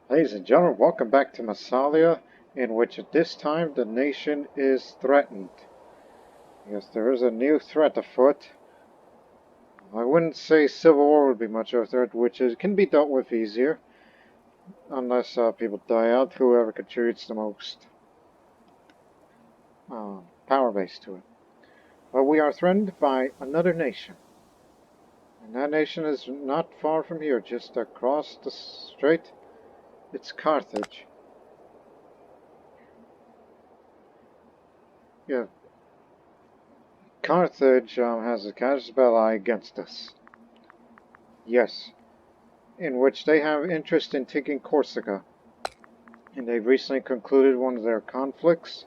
Ladies and gentlemen, welcome back to Massalia, in which at this time the nation is threatened. Yes, there is a new threat afoot. I wouldn't say civil war would be much of a threat, can be dealt with easier, unless people die out, whoever contributes the most power base to it. But we are threatened by another nation. And that nation is not far from here, just across the strait. It's Carthage. Yeah, Carthage has a casus belli against us. Yes, in which they have interest in taking Corsica. And they've recently concluded one of their conflicts.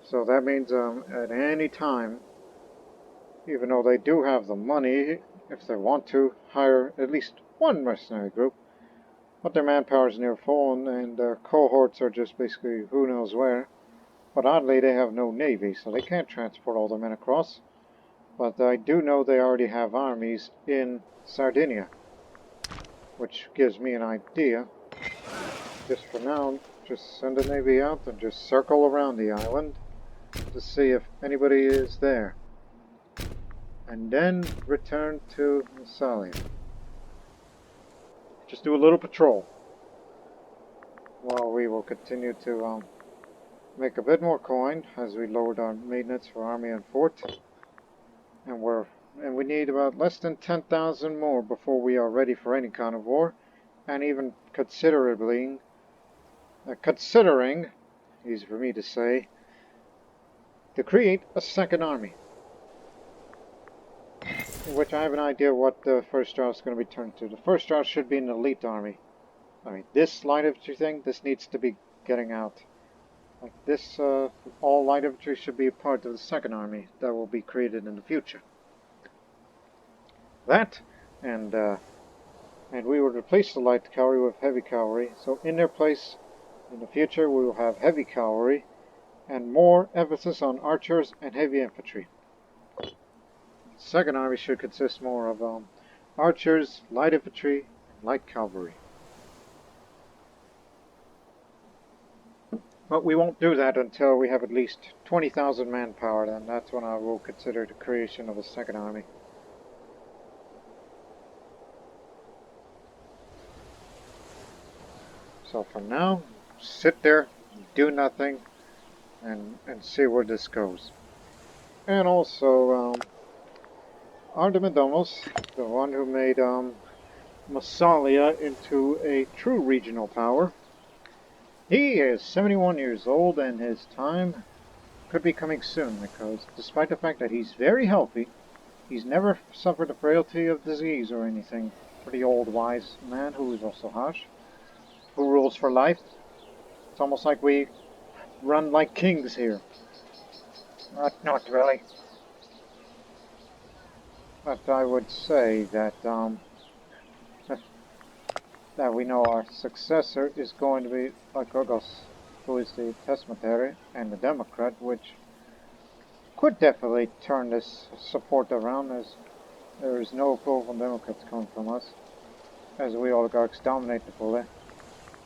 So that means at any time, even though they do have the money, if they want to, hire at least one mercenary group, but their manpower is near full and their cohorts are just basically who knows where. But oddly, they have no navy, so they can't transport all their men across. But I do know they already have armies in Sardinia, which gives me an idea. Just for now, just send a navy out and just circle around the island to see if anybody is there. And then return to Massalia. Just do a little patrol. While we will continue to make a bit more coin as we lowered our maintenance for army and fort. And we need about less than 10,000 more before we are ready for any kind of war. And even considering, easy for me to say, to create a second army. In which I have an idea what the first draft is going to be turned to. The first draft should be an elite army. I mean, this light infantry thing, this needs to be getting out. Like this, all light infantry should be a part of the second army that will be created in the future. That, and we will replace the light cavalry with heavy cavalry. So in their place, in the future, we will have heavy cavalry and more emphasis on archers and heavy infantry. The second army should consist more of archers, light infantry, and light cavalry. But we won't do that until we have at least 20,000 manpower, then that's when I will consider the creation of a second army. So for now, sit there, do nothing, and see where this goes. And also, Artemidotos, the one who made Massalia into a true regional power, he is 71 years old, and his time could be coming soon, because despite the fact that he's very healthy, he's never suffered the frailty of disease or anything. Pretty old, wise man who is also harsh, who rules for life. It's almost like we run like kings here. Not really. But I would say that that we know our successor is going to be Lykurgos, who is the testamentary and the Democrat, which could definitely turn this support around, as there is no approval from Democrats coming from us, as we oligarchs dominate the bully.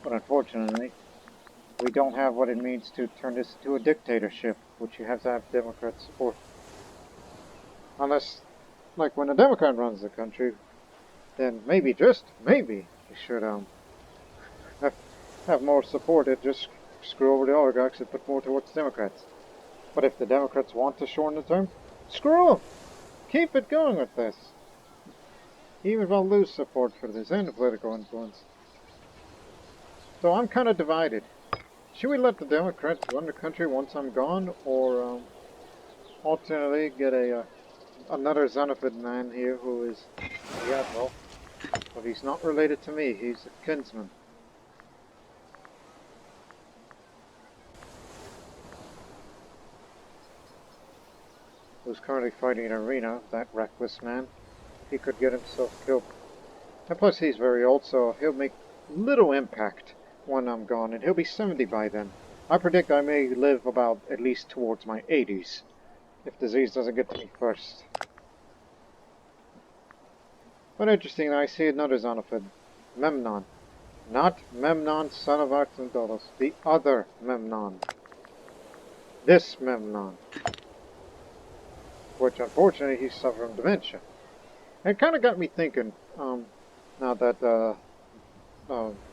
But unfortunately, we don't have what it means to turn this into a dictatorship, which you have to have Democrat support. Unless, like when a Democrat runs the country, then maybe, just maybe, we should have more support and just screw over the oligarchs and put more towards Democrats. But if the Democrats want to shorten the term, screw them! Keep it going with this. Even if I'll lose support for this and the political influence. So I'm kind of divided. Should we let the Democrats run the country once I'm gone, or alternately get another Xenophid man here who is the admiral, but he's not related to me, he's a kinsman. Who's currently fighting in Arena, that reckless man. He could get himself killed. And plus he's very old, so he'll make little impact when I'm gone, and he'll be 70 by then. I predict I may live about at least towards my 80s, if disease doesn't get to me first. But interesting, I see another Xenophid, Memnon. Not Memnon, son of Artemidotos. The other Memnon. This Memnon. Which, unfortunately, he suffered from dementia. It kind of got me thinking, now that,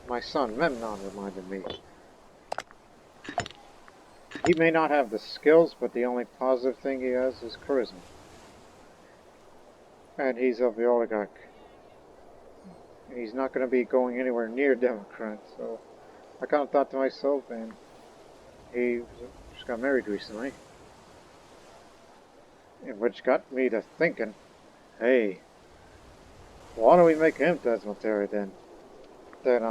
my son Memnon reminded me. He may not have the skills, but the only positive thing he has is charisma. And he's of the Oligarch. He's not going to be going anywhere near Democrat, so I kind of thought to myself, and he just got married recently, and which got me to thinking, hey, why don't we make him Desmoteri then? Then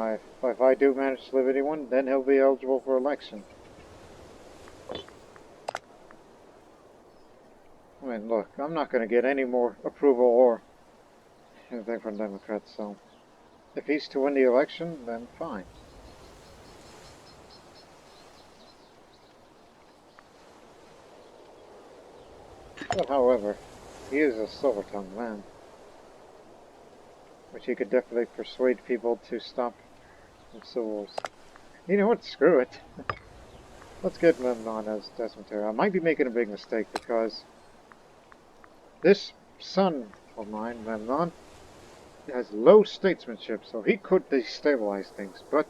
if I do manage to live anyone, then he'll be eligible for election. I mean, look, I'm not going to get any more approval or anything from Democrats, so if he's to win the election, then fine. But however, he is a silver-tongued man, which he could definitely persuade people to stop from civil wars. You know what? Screw it. Let's get Memnon as Desmoteri. I might be making a big mistake because this son of mine, Memnon, has low statesmanship, so he could destabilize things, but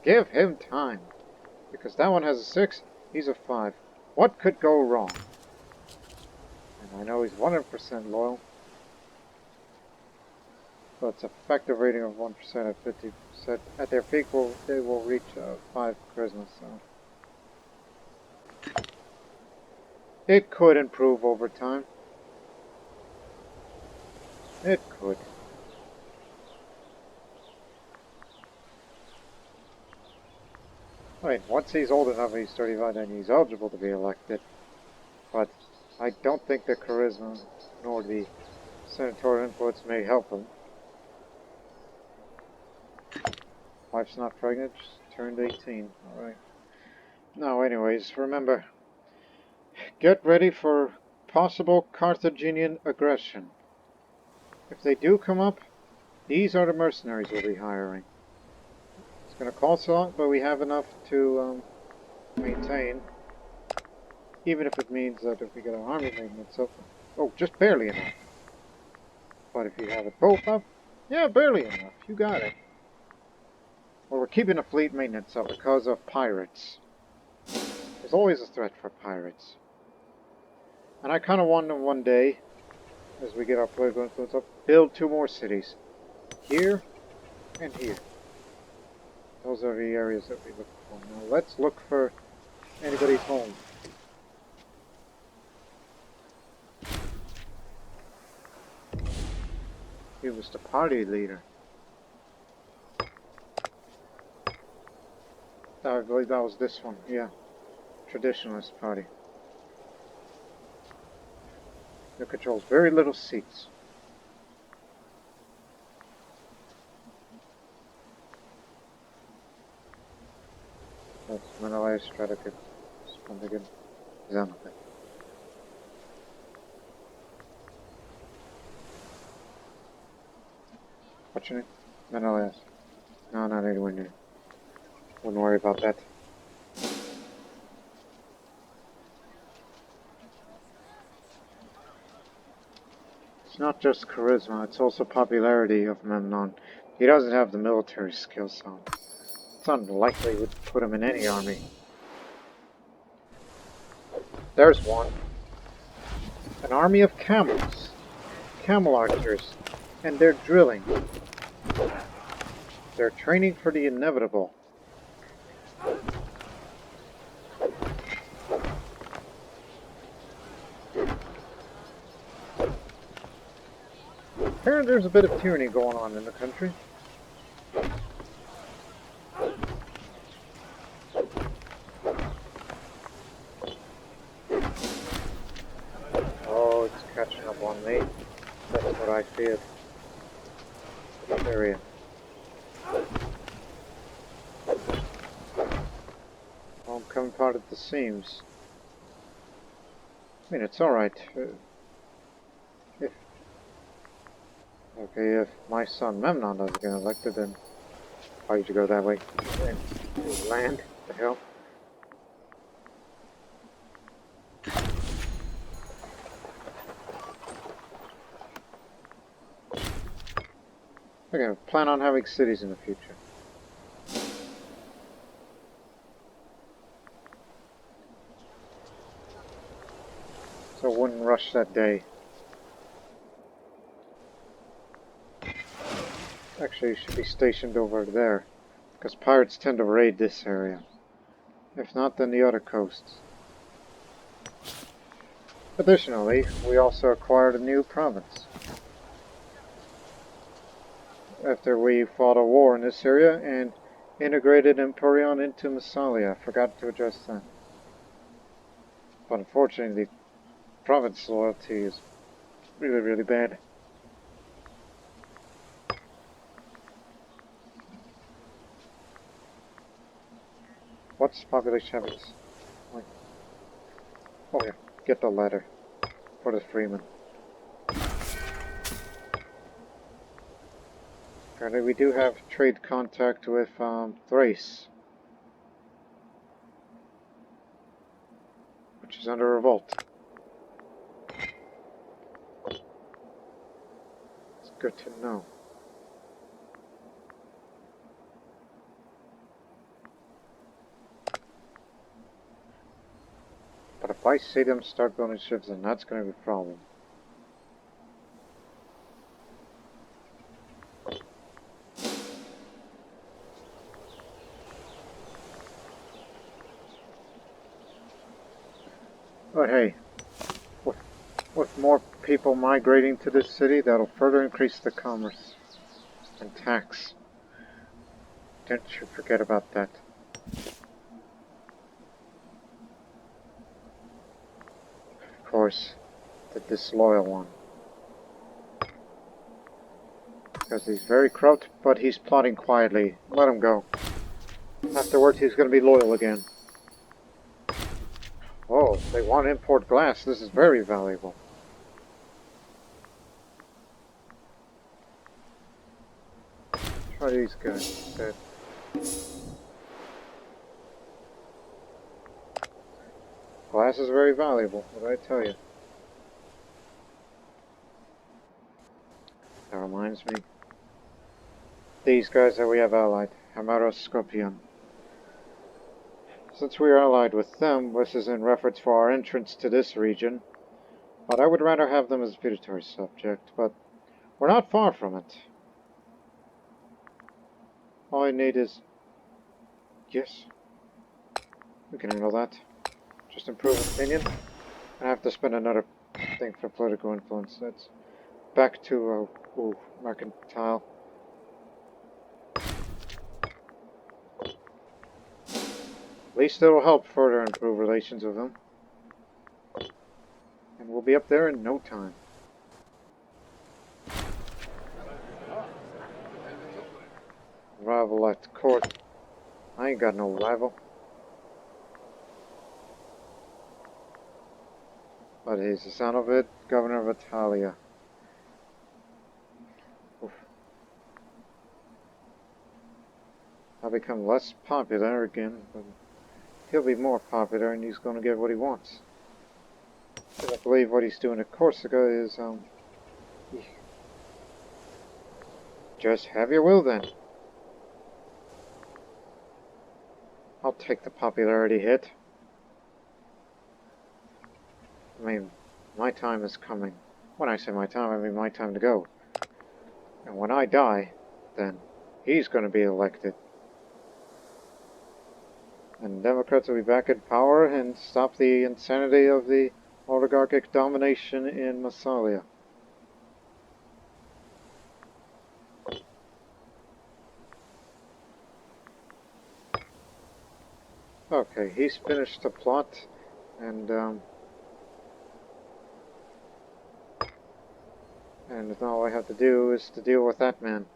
give him time. Because that one has a 6, he's a 5. What could go wrong? And I know he's 100% loyal. So it's effective rating of 1% at 50%. At their peak, they will reach 5 charisma, so it could improve over time. It could. I mean, once he's old enough, he's 35, then he's eligible to be elected. But I don't think the charisma nor the senatorial influence may help him. Wife's not pregnant, just turned 18. Alright. Now, anyways, remember, get ready for possible Carthaginian aggression. If they do come up, these are the mercenaries we'll be hiring. It's going to cost a lot, but we have enough to maintain. Even if it means that if we get our army maintenance up, oh, just barely enough. But if you have it both up, yeah, barely enough. You got it. Well, we're keeping the fleet maintenance up because of pirates. There's always a threat for pirates. And I kind of want them one day, as we get our political influence up, build 2 more cities. Here and here. Those are the areas that we look for. Now let's look for anybody's home. He was the party leader. I believe that was this one, yeah. Traditionalist party. It controls very little seats. That's Menelaus Stratos. Again. Example. What's your name? Menelaus. No, not anywhere near. Wouldn't worry about that. It's not just charisma, it's also popularity of Memnon. He doesn't have the military skills, so it's unlikely we'd put him in any army. There's one. An army of camels. Camel archers. And they're drilling. They're training for the inevitable. Apparently there's a bit of tyranny going on in the country. Oh, it's catching up on me. That's what I feared. This area. Well, I'm coming part at the seams. I mean, it's alright. If my son Memnon doesn't get elected, then Why did you go that way? Land? The hell? Okay, plan on having cities in the future. So I wouldn't rush that day. Actually, you should be stationed over there, because pirates tend to raid this area. If not, then the other coasts. Additionally, we also acquired a new province. After we fought a war in this area and integrated Imperator into Massalia. I forgot to address that. But unfortunately, the province loyalty is really, really bad. What's population habits? Oh yeah, get the letter for the freeman. Apparently we do have trade contact with Thrace, which is under revolt. It's good to know. But if I see them start building ships, then that's going to be a problem. But hey, with more people migrating to this city, that'll further increase the commerce and tax. Don't you forget about that. Of course, the disloyal one. Because he's very corrupt, but he's plotting quietly. Let him go. Afterwards, he's going to be loyal again. Oh, they want to import glass. This is very valuable. Try these guys instead. Glass is very valuable, what did I tell you? That reminds me. These guys that we have allied. Hamaros Scorpion. Since we are allied with them, this is in reference for our entrance to this region. But I would rather have them as a feudatory subject, but we're not far from it. All I need is... Yes. We can handle that. Just improve opinion. I have to spend another thing for political influence. That's back to, mercantile. At least it'll help further improve relations with them. And we'll be up there in no time. Rival at court. I ain't got no rival. But he's the son of it, governor of Italia. Oof. I'll become less popular again, but he'll be more popular and he's going to get what he wants. I believe what he's doing at Corsica is, just have your will then. I'll take the popularity hit. I mean, my time is coming. When I say my time, I mean my time to go. And when I die, then he's going to be elected. And Democrats will be back in power and stop the insanity of the oligarchic domination in Massalia. Okay, he's finished the plot, and all I have to do is to deal with that man.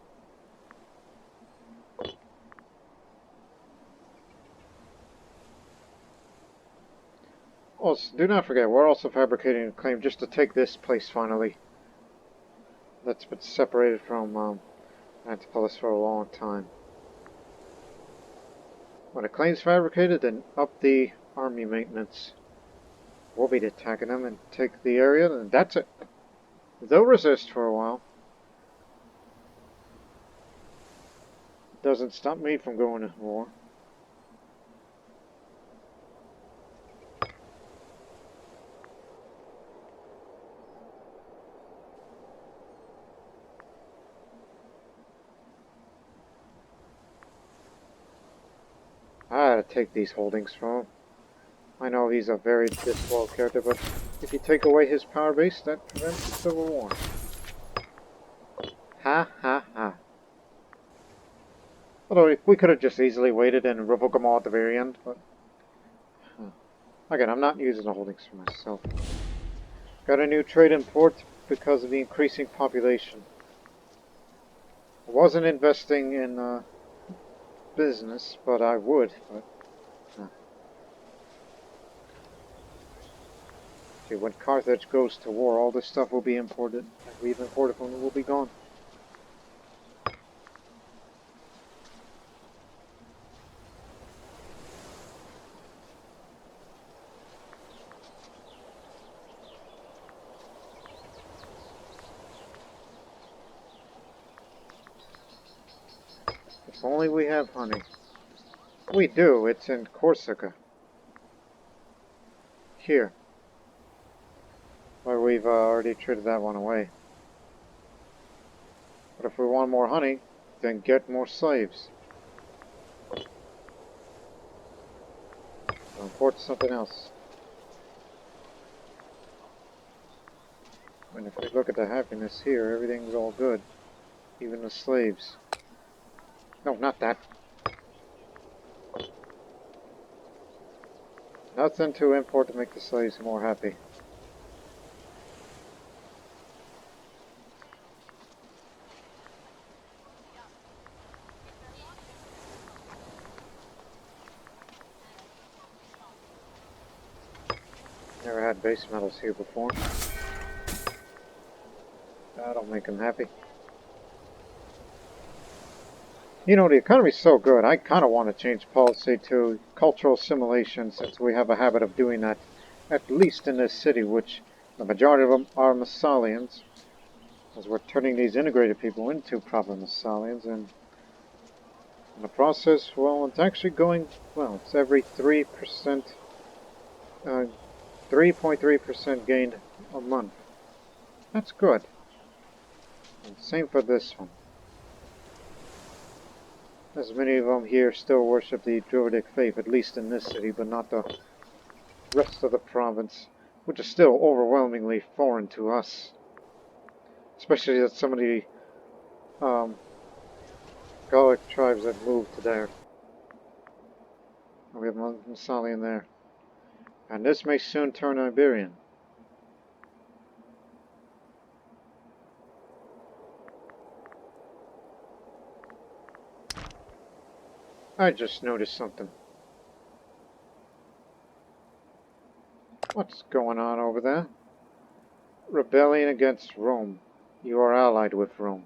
Also, do not forget, we're also fabricating a claim just to take this place finally. That's been separated from Antipolis for a long time. When a claim's fabricated, then up the army maintenance. We'll be attacking them and take the area, and that's it. They'll resist for a while. Doesn't stop me from going to war. I had to take these holdings from him. I know he's a very disloyal character, but if you take away his power base, that prevents a civil war. Ha ha ha. Although we could have just easily waited and revoked them all at the very end, but... Again, I'm not using the holdings for myself. Got a new trade in port because of the increasing population. I wasn't investing in business, but I would. But, see, when Carthage goes to war, all this stuff will be imported. That we've imported from it will be gone. If only we have honey. We do. It's in Corsica. Here. Where we've already traded that one away. But if we want more honey, then get more slaves. Or import something else. And if we look at the happiness here, everything's all good. Even the slaves. No, not that. Nothing to import to make the slaves more happy. Never had base metals here before. That'll make them happy. You know, the economy's so good, I kind of want to change policy to cultural assimilation, since we have a habit of doing that, at least in this city, which the majority of them are Massalians, as we're turning these integrated people into proper Massalians, and in the process, well, it's actually going, well, it's every 3%, 3.3% gained a month. That's good. And same for this one. As many of them here still worship the Druidic faith, at least in this city, but not the rest of the province, which is still overwhelmingly foreign to us. Especially that some of the Gallic tribes that moved to there. We have Massalia in there. And this may soon turn Iberian. I just noticed something. What's going on over there? Rebellion against Rome. You are allied with Rome.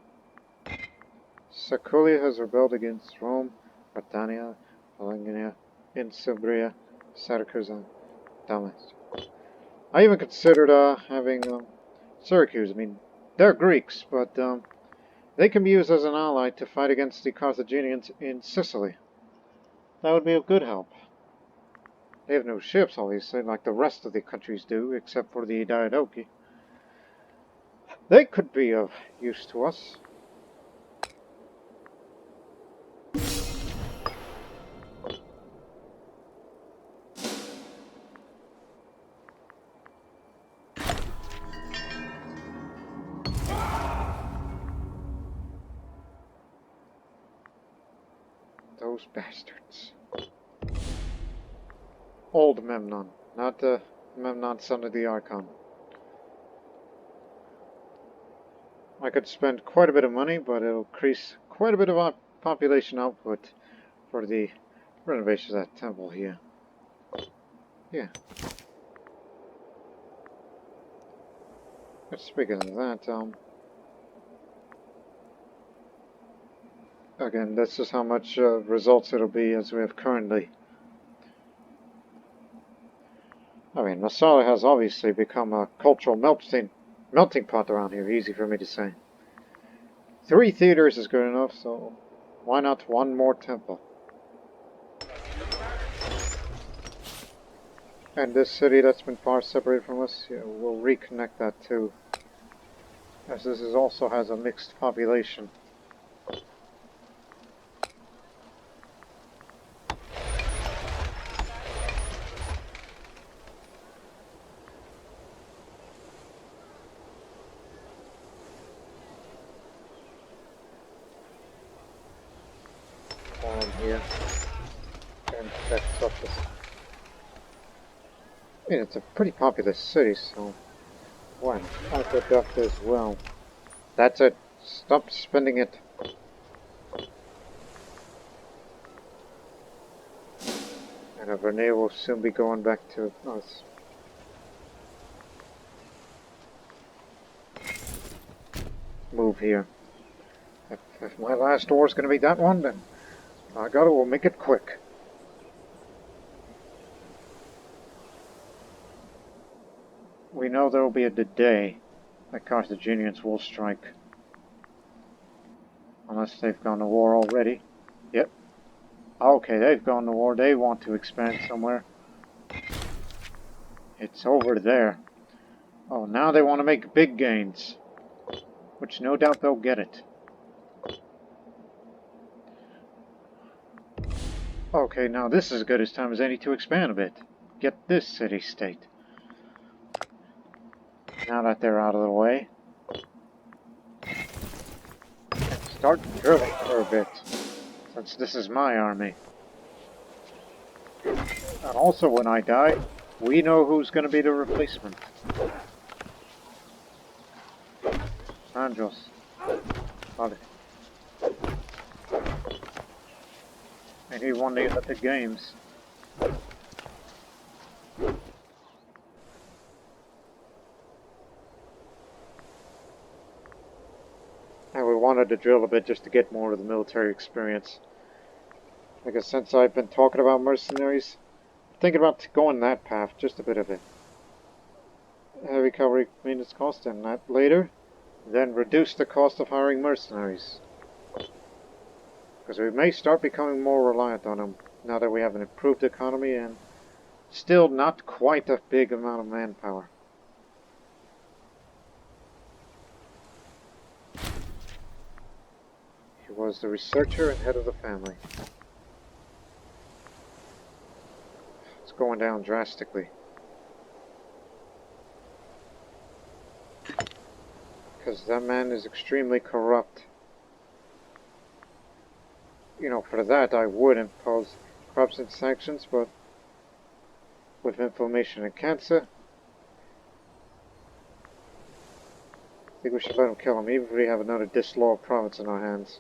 Saculia has rebelled against Rome, Britannia, Pelagia, Insubria, Syracuse, and Damas. I even considered having Syracuse. I mean, they're Greeks, but they can be used as an ally to fight against the Carthaginians in Sicily. That would be of good help. They have no ships, obviously, like the rest of the countries do, except for the Diadochi. They could be of use to us. Those bastards. Old Memnon, not the Memnon son of the Archon. I could spend quite a bit of money, but it'll increase quite a bit of population output for the renovations of that temple here. Yeah. But speaking of that, Again, this is how much results it'll be as we have currently. I mean, Massalia has obviously become a cultural melting pot around here, easy for me to say. 3 theaters is good enough, so why not 1 more temple? And this city that's been far separated from us, yeah, we'll reconnect that too. As this also has a mixed population. Here. And that's up this. I mean, it's a pretty populous city, so why not aqueduct as well? That's it. Stop spending it. And Renee will soon be going back to us. Move here. If my last door is going to be that one, then we'll make it quick. We know there will be a day that Carthaginians will strike. Unless they've gone to war already. Yep. Okay, they've gone to war. They want to expand somewhere. It's over there. Oh, now they want to make big gains. Which no doubt they'll get it. Okay, now this is as good as time as any to expand a bit. Get this city-state. Now that they're out of the way. And start drilling for a bit. Since this is my army. And also when I die, we know who's going to be the replacement. Andros. Father. And he won the Olympic Games. And we wanted to drill a bit just to get more of the military experience. Because since I've been talking about mercenaries, I'm thinking about going that path, just a bit of it. Heavy cavalry maintenance cost and that later. Then reduce the cost of hiring mercenaries. Because we may start becoming more reliant on them now that we have an improved economy and still not quite a big amount of manpower. He was the researcher and head of the family. It's going down drastically. Because that man is extremely corrupt. You know, for that I would impose corruption sanctions, but with inflammation and cancer, I think we should let him kill him, even if we have another disloyal province in our hands.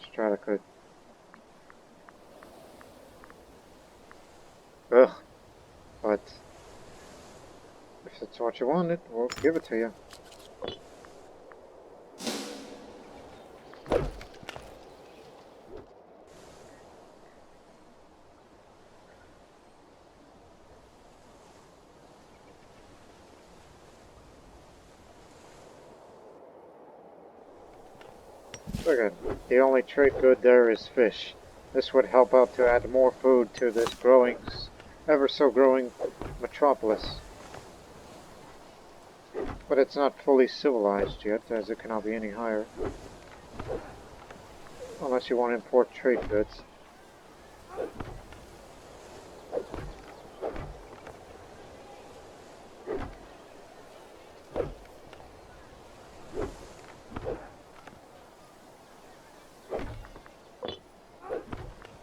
Strata could. Ugh. But if it's what you wanted, we'll give it to you. Look at the only trade good there is fish. This would help out to add more food to this growing, ever so growing metropolis. But it's not fully civilized yet, as it cannot be any higher. Unless you want to import trade goods.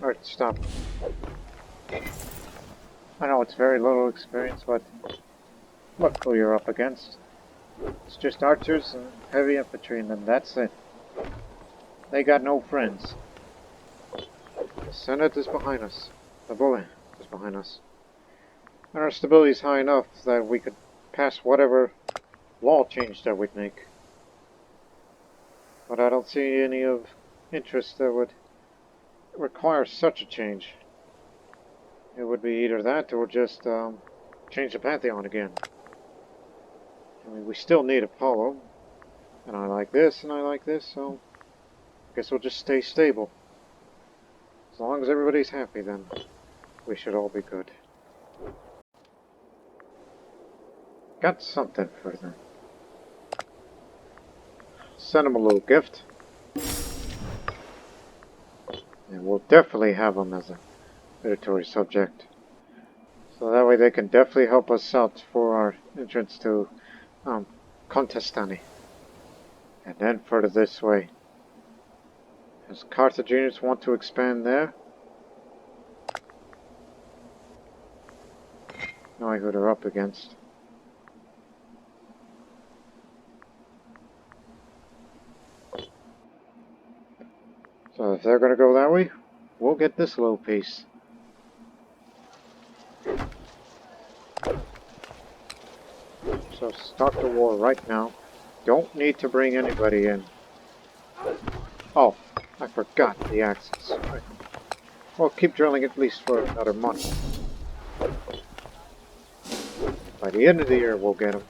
Alright, stop. I know it's very little experience, but look who you're up against. It's just archers and heavy infantry, and then that's it. They got no friends. The Senate is behind us. The bully is behind us. And our stability is high enough that we could pass whatever law change that we'd make. But I don't see any of interest that would require such a change. It would be either that or just change the Pantheon again. I mean, we still need Apollo. And I like this and I like this, so I guess we'll just stay stable. As long as everybody's happy, then we should all be good. Got something for them. Send them a little gift. And we'll definitely have them as a military subject. So that way they can definitely help us out for our entrance to Contestani. And then further this way. As Carthaginians want to expand there. Know who they're up against. So if they're going to go that way, we'll get this little piece. So start the war right now. Don't need to bring anybody in. Oh, I forgot the axes. Right. Well, keep drilling at least for another month. By the end of the year, we'll get them.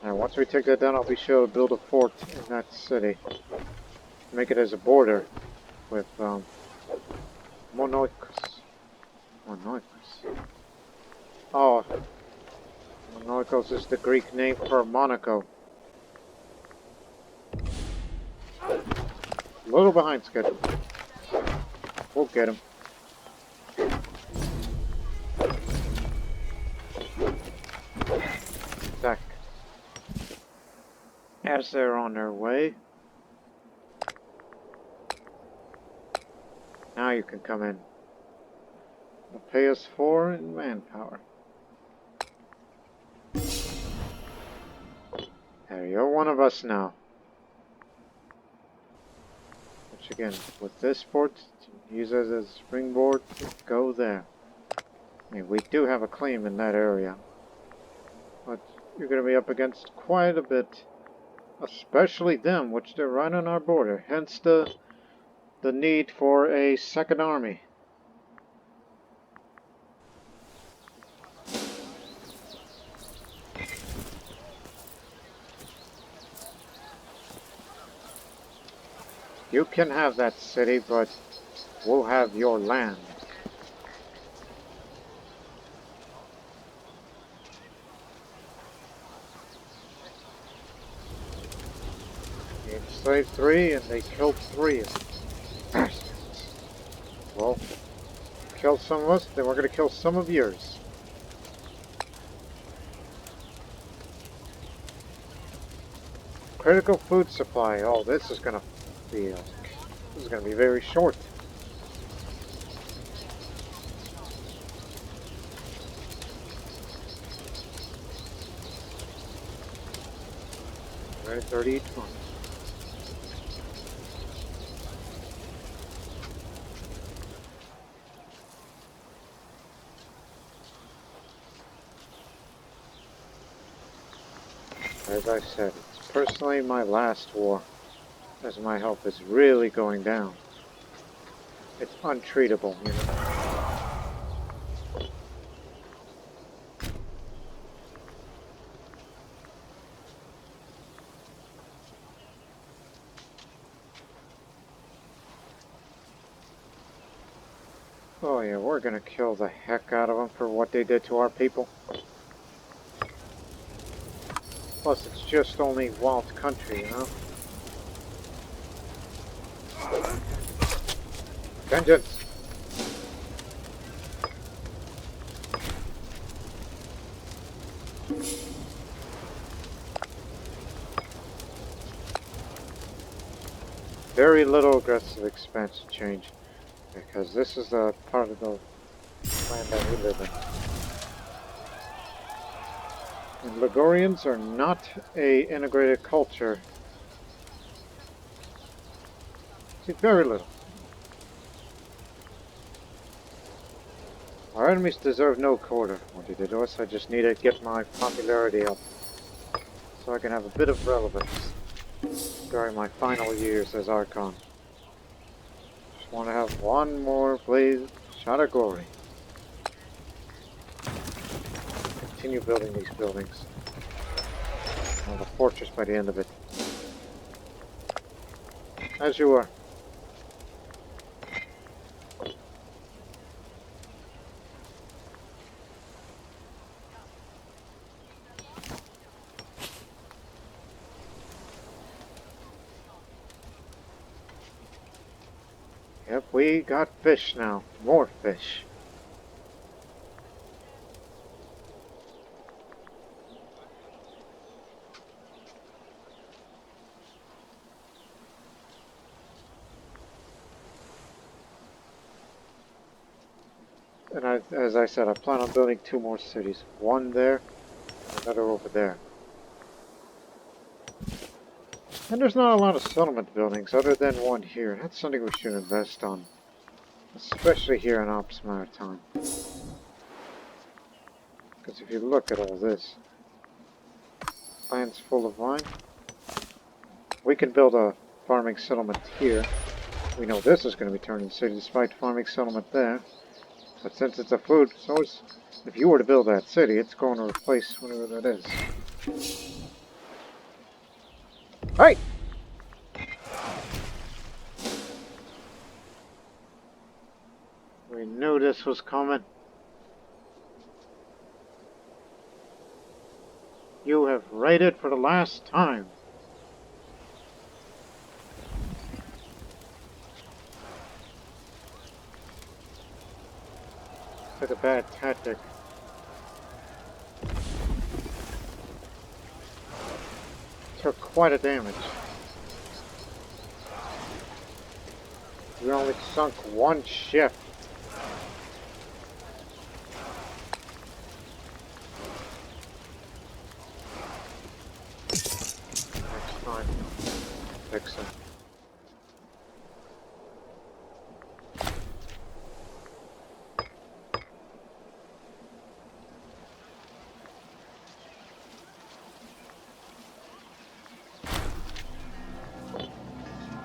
And once we take that down, I'll be sure to build a fort in that city. Make it as a border with Monoikos. Oh, Monoikos is the Greek name for Monaco. A little behind schedule. We'll get him. Attack. As they're on their way. Now you can come in. They'll pay us 4 in manpower. There, you're one of us now. Which again, with this fort, use it as a springboard to go there. I mean, we do have a claim in that area. But you're going to be up against quite a bit. Especially them, which they're right on our border. Hence the need for a second army. You can have that city, but we'll have your land. They enslaved 3 and they killed 3 of them. Well, kill some of us, then we're going to kill some of yours. Critical food supply. Oh, this is going to be very short. Ready, 30 each one. As I said, it's personally my last war, as my health is really going down. It's untreatable, you know. Oh yeah, we're gonna kill the heck out of them for what they did to our people. Plus, it's just only wild country, you know? Vengeance! Very little aggressive expansion change, because this is a part of the land that we live in. And Ligurians are not a integrated culture. See, very little. Our enemies deserve no quarter, Artemidotos. I just need to get my popularity up, so I can have a bit of relevance during my final years as Archon. Just want to have one more blaze shot of glory. Continue building these buildings. I'll have a fortress by the end of it. As you are. Yep, we got fish now. More fish. And as I said, I plan on building 2 more cities. One there, another over there. And there's not a lot of settlement buildings other than one here. That's something we should invest on. Especially here in Ops Maritime. Because if you look at all this, land's full of wine. We can build a farming settlement here. We know this is going to be turned into a city despite farming settlement there. But since it's a food source, if you were to build that city, it's going to replace whatever that is. Hey! We knew this was coming. You have raided for the last time. Took a bad tactic. Took quite a damage. We only sunk 1 ship. Next time, fix it.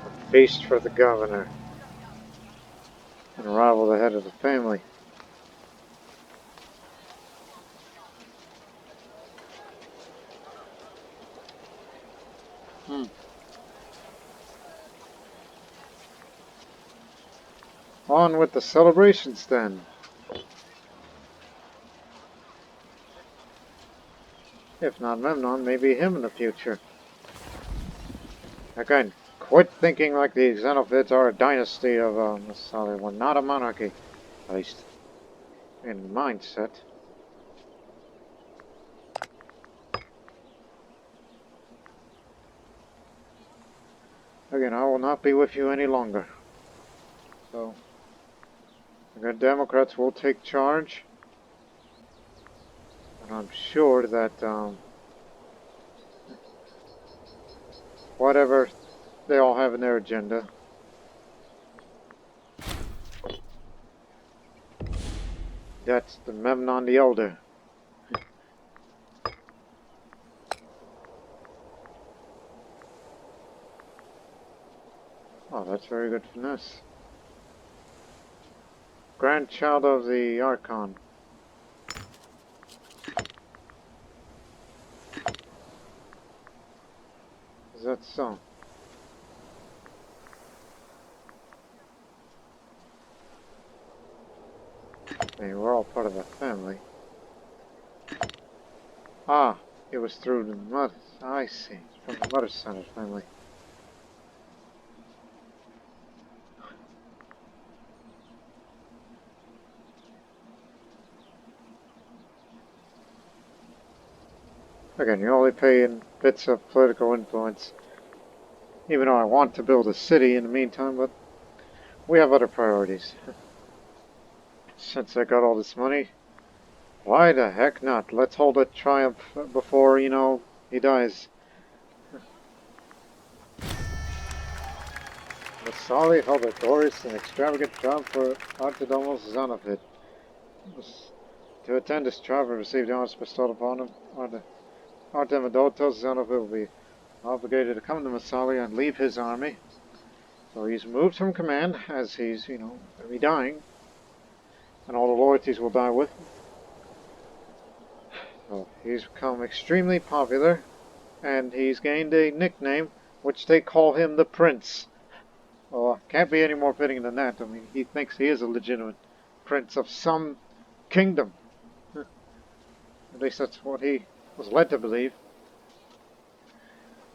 A feast for the governor. And rival the head of the family. On with the celebrations then. If not Memnon, maybe him in the future. Again, quit thinking like the Xenophids are a dynasty of Massalia. We're not a monarchy. At least in mindset. Again, I will not be with you any longer. So, the good Democrats will take charge. And I'm sure that whatever they all have in their agenda, that's the Memnon the Elder. Oh, that's very good finesse. Grandchild of the Archon. Is that so? Hey, we're all part of a family. Ah, it was through the mother. I see. From the mother's side of the family. Again, you're only paying bits of political influence. Even though I want to build a city in the meantime, but we have other priorities. Since I got all this money, Why the heck not? Let's hold a triumph before, you know, he dies. Massalia held a glorious and extravagant triumph for Artedomos son of it. To attend this triumph and receive the honors bestowed upon him, Artemidotos son of it will be obligated to come to Massalia and leave his army. So he's moved from command, as he's, you know, going to be dying. And all the loyalties will die with him. So he's become extremely popular, and he's gained a nickname, which they call him the Prince. Well, can't be any more fitting than that. I mean, he thinks he is a legitimate prince of some kingdom. At least that's what he was led to believe.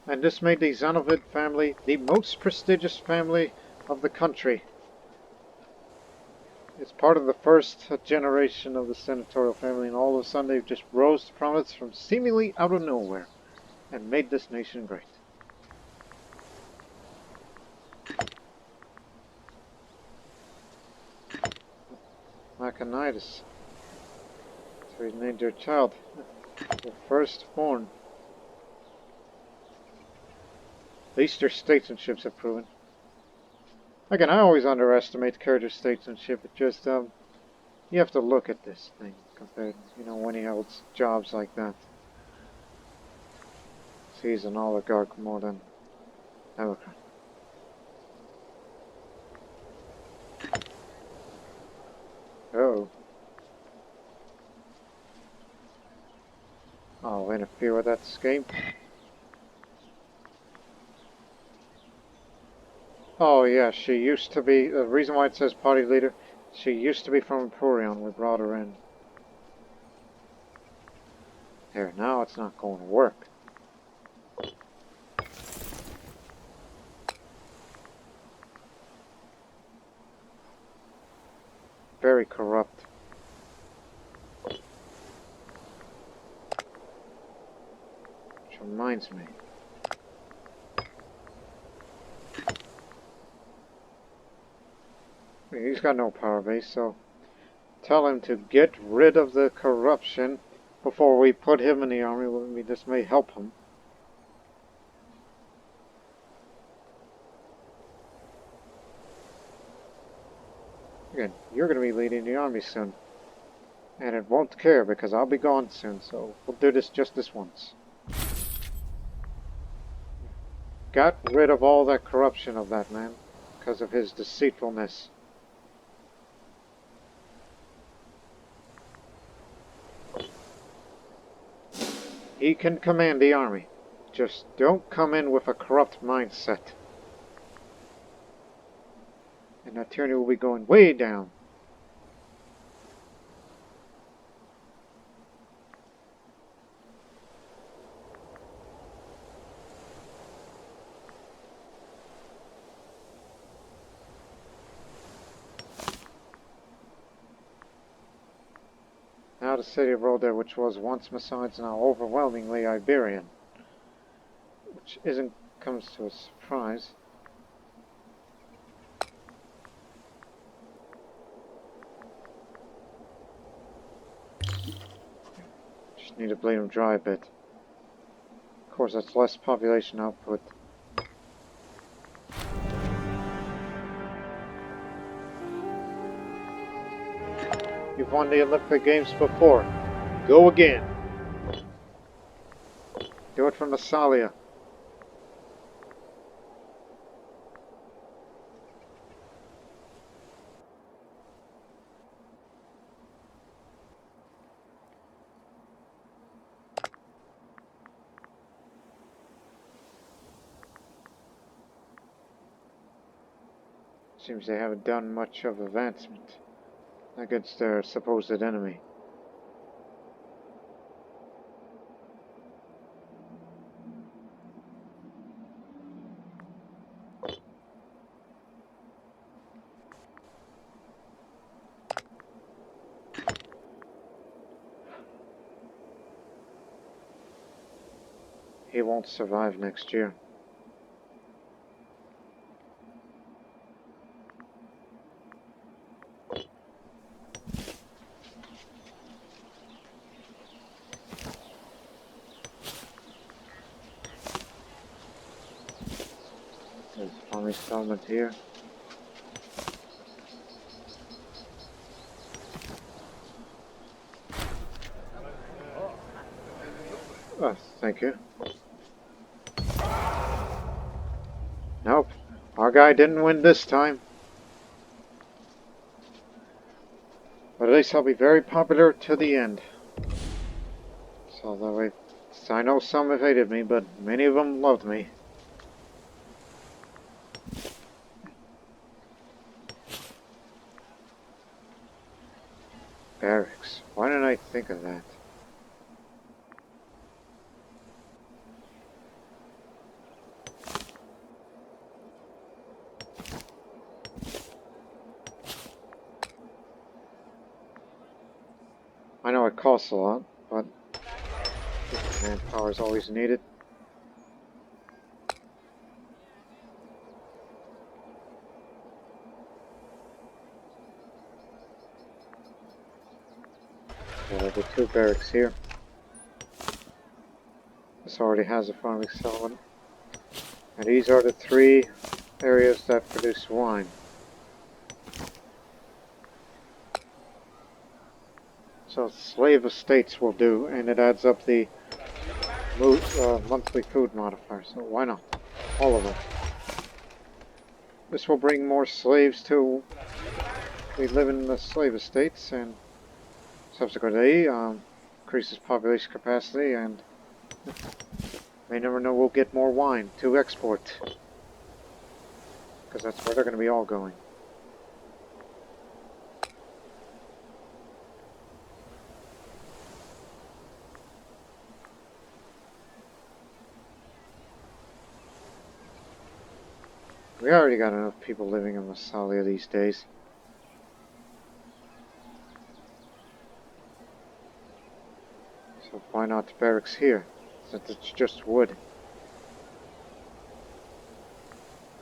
And this made the Zanovid family the most prestigious family of the country. It's part of the first generation of the senatorial family, and all of a sudden they've just rose to prominence from seemingly out of nowhere and made this nation great. Machanitis. So he named their child the firstborn. At least their statesmanships have proven. Again, I always underestimate Carter's statesmanship. It just, you have to look at this thing compared, you know, when he holds jobs like that. So he's an oligarch more than democrat. Oh. I'll interfere with that scheme. Oh yeah, she used to be, the reason why it says party leader, she used to be from Emporion. We brought her in. Here, now it's not going to work. Very corrupt. Which reminds me. He's got no power base, so tell him to get rid of the corruption before we put him in the army. This may help him. Again, you're going to be leading the army soon. And it won't care because I'll be gone soon, so we'll do this just this once. Got rid of all that corruption of that man because of his deceitfulness. He can command the army. Just don't come in with a corrupt mindset. And that tyranny will be going way down. Now the city of Rhoda, which was once Massalia, is now overwhelmingly Iberian. Which comes to a surprise. Just need to bleed them dry a bit. Of course, that's less population output. You've won the Olympic Games before. Go again. Do it from Massalia. Seems they haven't done much of advancement against their supposed enemy. He won't survive next year. There's a farming settlement here. Oh, thank you. Nope. Our guy didn't win this time. But at least I'll be very popular to the end. So that way, I know some have hated me, but many of them loved me. Barracks. Why didn't I think of that? I know it costs a lot, but manpower is always needed. There'll be 2 barracks here. This already has a farming settlement. And these are the 3 areas that produce wine. So slave estates will do, and it adds up the monthly food modifier, so why not? All of them. This will bring more slaves to we live in the slave estates, and subsequently increases population capacity, and may never know, we'll get more wine to export, because that's where they're going to be all going. We already got enough people living in Massalia these days. So why not the barracks here, since it's just wood?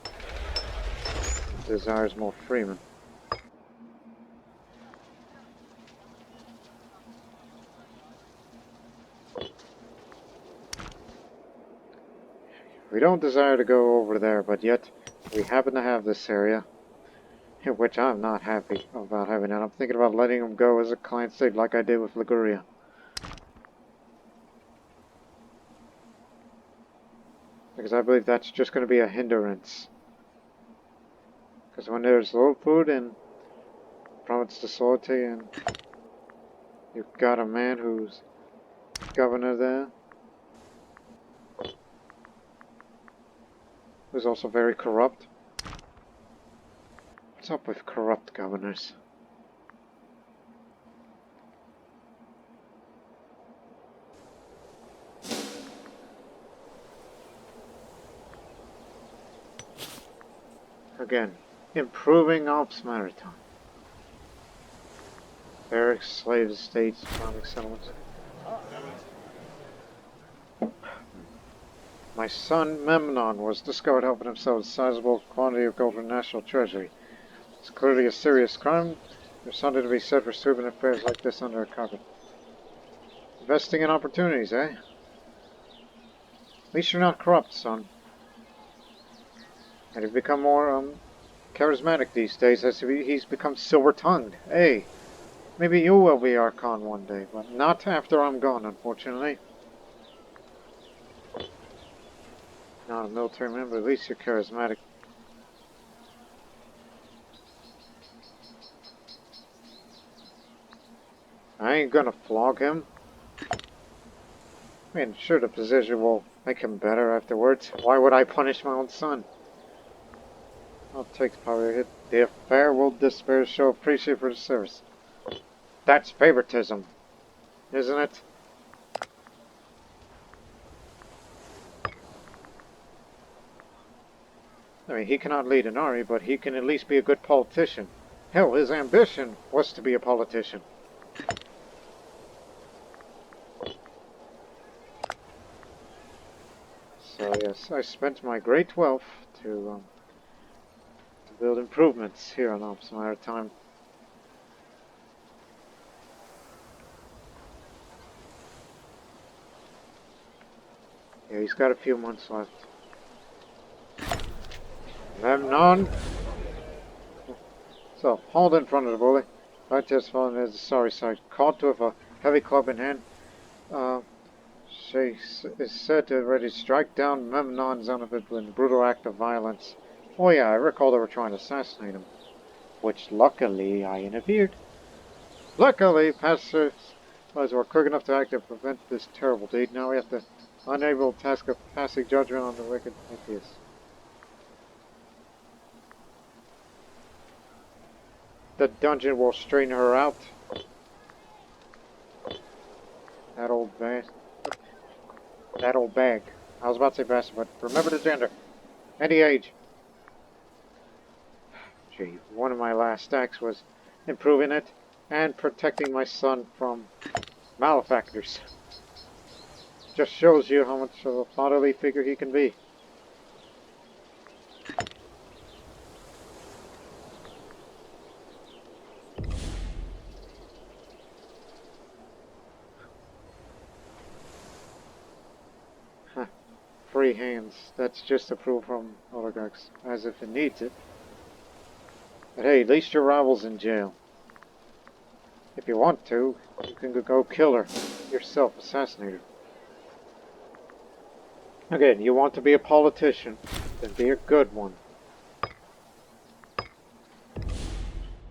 It desires more freemen. We don't desire to go over there, but yet we happen to have this area, which I'm not happy about having it. I'm thinking about letting them go as a client state like I did with Liguria. Because I believe that's just going to be a hindrance. Because when there's low food in Province de Sorte, and you've got a man who's governor there, who's also very corrupt. What's up with corrupt governors? Again, improving Ops Maritime. Barracks, slave estates, farming settlements. My son Memnon was discovered helping himself with a sizable quantity of gold from the National Treasury. It's clearly a serious crime. There's something to be said for sweeping affairs like this under a carpet. Investing in opportunities, eh? At least you're not corrupt, son. And you've become more, charismatic these days as he's become silver-tongued. Hey, maybe you will be Archon one day, but not after I'm gone, unfortunately. Not a military man, but at least you're charismatic. I ain't gonna flog him. I mean, sure, the position will make him better afterwards. Why would I punish my own son? I'll take the power hit. The affair will despair show appreciation for the service. That's favoritism, isn't it? I mean, he cannot lead an army, but he can at least be a good politician. Hell, his ambition was to be a politician. So yes, I spent my great wealth to build improvements here on Ops Maritime. Yeah, he's got a few months left. Memnon! So, hold in front of the bully. Right just fallen is a sorry sight. Caught with a heavy club in hand. She is said to have ready to strike down Memnon's unavailable in a brutal act of violence. Oh yeah, I recall they were trying to assassinate him. Which luckily I interfered. Luckily, pastors were quick enough to act to prevent this terrible deed. Now we have the unable task of passing judgment on the wicked atheists. The dungeon will straighten her out. That old bag. That old bag. I was about to say bastard, but remember the gender. Any age. Gee, one of my last acts was improving it and protecting my son from malefactors. Just shows you how much of a fatherly figure he can be. Huh. Free hands. That's just approval from Oligarchs, as if it needs it. But hey, at least your rival's in jail. If you want to, you can go kill her. Yourself, assassinate her. Again, you want to be a politician, then be a good one.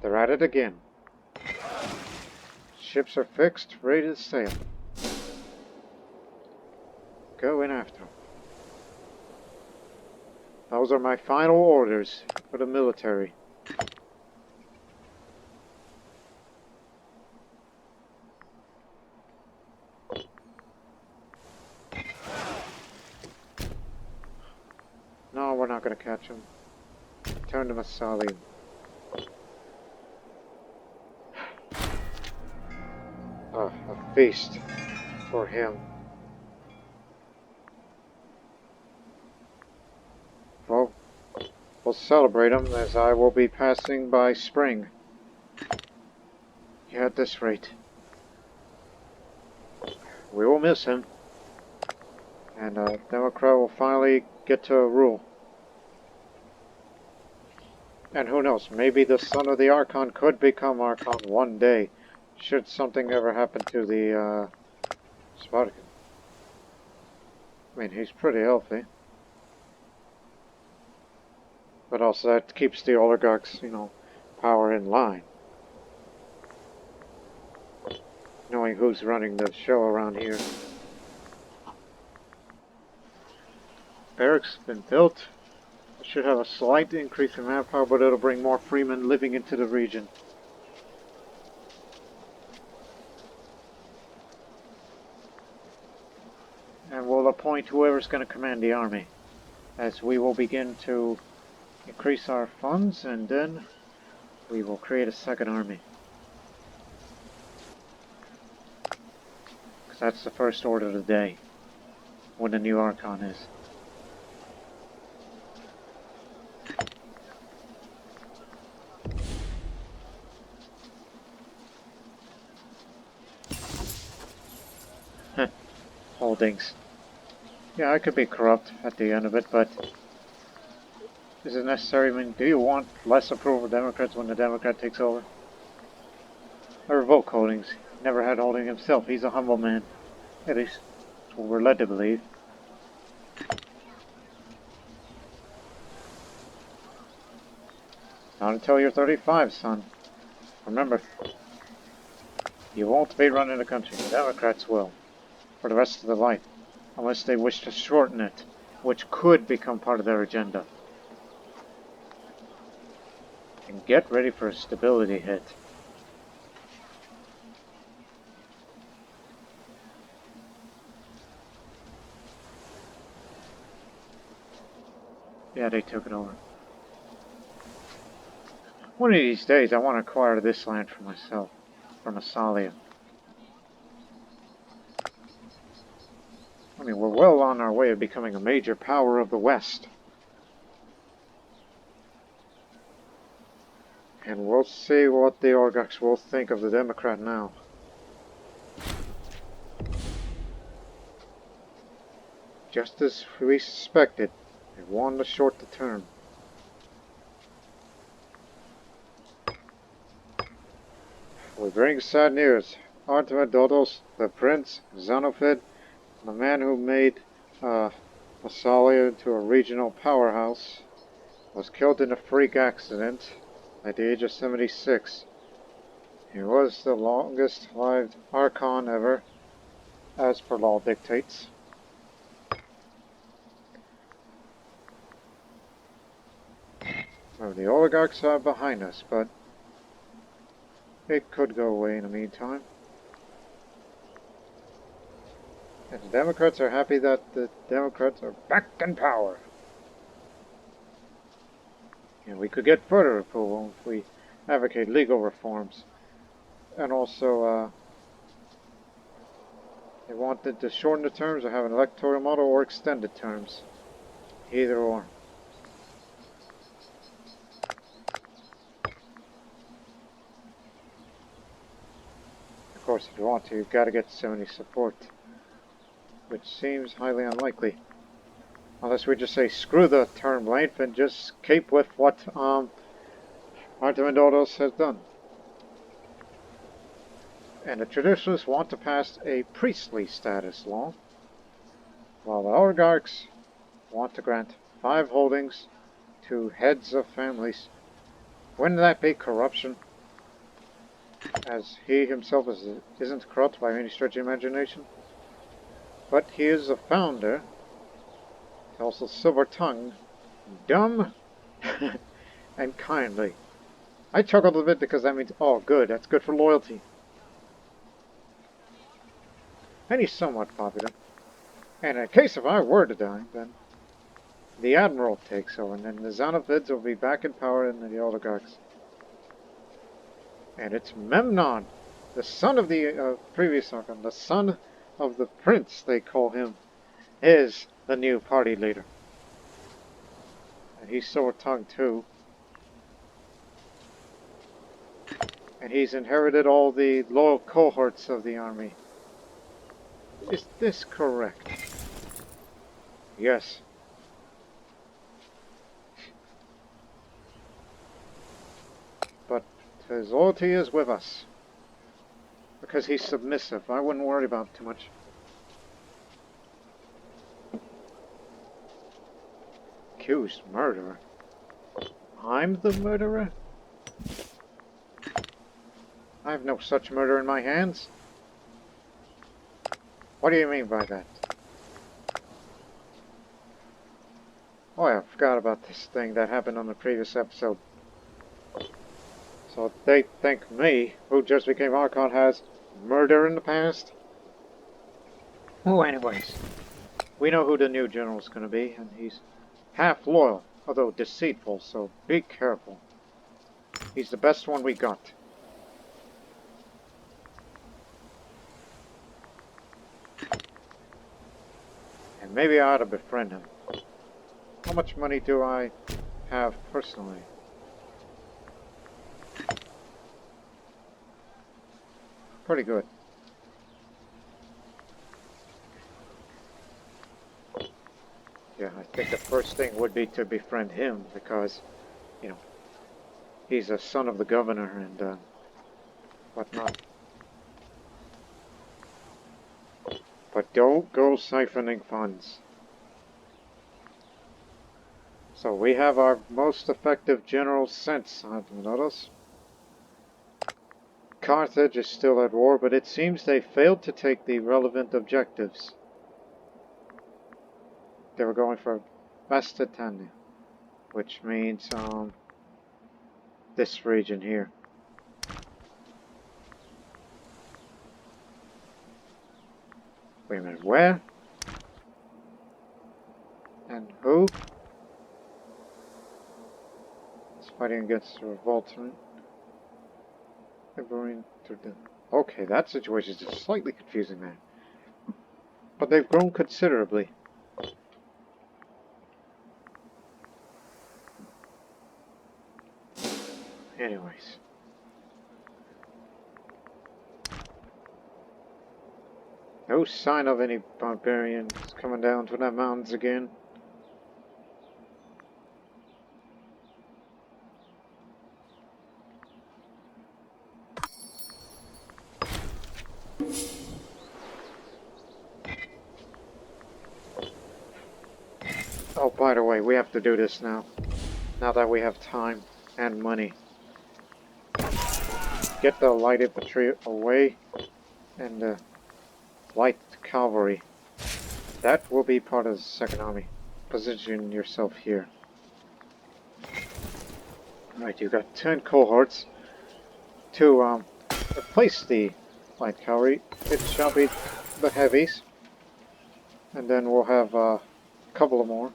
They're at it again. Ships are fixed, ready to sail. Go in after them. Those are my final orders for the military. No, we're not going to catch him. Turn to Massalia. A feast for him. Well, we'll celebrate him as I will be passing by spring. Yeah, at this rate. We will miss him. And Democrat will finally get to rule. And who knows, maybe the son of the Archon could become Archon one day, should something ever happen to the Spartan. I mean, he's pretty healthy. But also that keeps the Oligarchs, power in line. Knowing who's running the show around here. Barracks have been built. It should have a slight increase in manpower, but it'll bring more freemen living into the region. And we'll appoint whoever's going to command the army, as we will begin to increase our funds, and then we will create a second army. Because that's the first order of the day, when the new Archon is. Holdings. Yeah, I could be corrupt at the end of it, but is it necessary? I mean, do you want less approval of Democrats when the Democrat takes over? I revoke holdings. He never had holding himself. He's a humble man. At least that's what we're led to believe. Not until you're 35, son. Remember, you won't be running the country. The Democrats will. For the rest of their life. Unless they wish to shorten it, which could become part of their agenda. And get ready for a stability hit. Yeah, they took it over. One of these days I want to acquire this land for myself. For Massalia. I mean, we're well on our way of becoming a major power of the West. And we'll see what the Oligarchs will think of the Democrat now. Just as we suspected, they won the short term. We bring sad news. Artemidotos, the prince, Xenophid, the man who made Massalia into a regional powerhouse, was killed in a freak accident at the age of 76. He was the longest-lived Archon ever, as per law dictates. Well, the oligarchs are behind us, but it could go away in the meantime. And the Democrats are happy that the Democrats are back in power. And we could get further approval if we advocate legal reforms. And also, they wanted to shorten the terms or have an electoral model or extended terms. Either or. Of course, if you want to, you've got to get 70 support. Which seems highly unlikely. Unless we just say screw the term length and just keep with what Artemidotos has done. And the traditionalists want to pass a priestly status law, while the oligarchs want to grant 5 holdings to heads of families. Wouldn't that be corruption? As he himself isn't corrupt by any stretch of imagination. But he is a founder. He's also silver-tongued, dumb, and kindly. I chuckled a bit because that means, oh good, that's good for loyalty. And he's somewhat popular. And in case if I were to die, then the Admiral takes over, and then the Xenophids will be back in power in the oligarchs. And it's Memnon, the son of the previous Archon, the son of the prince, they call him, is the new party leader. And he's silver-tongued too. And he's inherited all the loyal cohorts of the army. Is this correct? Yes. But his loyalty is with us. Because he's submissive. I wouldn't worry about it too much. Accused murderer? I'm the murderer? I have no such murder in my hands. What do you mean by that? Oh yeah, I forgot about this thing that happened on the previous episode. So they think me, who just became Archon, has murder in the past? Oh, anyways. We know who the new general's gonna be, and he's half loyal, although deceitful, so be careful. He's the best one we got. And maybe I ought to befriend him. How much money do I have personally? Pretty good. Yeah, I think the first thing would be to befriend him because, you know, he's a son of the governor and whatnot. But don't go siphoning funds. So we have our most effective general since Artemidotos. Carthage is still at war, but it seems they failed to take the relevant objectives. They were going for Vastatania, which means this region here. Wait a minute, where? And who? It's fighting against the revoltment. Okay, that situation is just slightly confusing there. But they've grown considerably. Anyways. No sign of any barbarians coming down to the mountains again. Oh, by the way, we have to do this now. Now that we have time and money. Get the light infantry away and the light cavalry. That will be part of the second army. Position yourself here. Right, you got 10 cohorts. To replace the light cavalry, it shall be the heavies. And then we'll have a couple of more.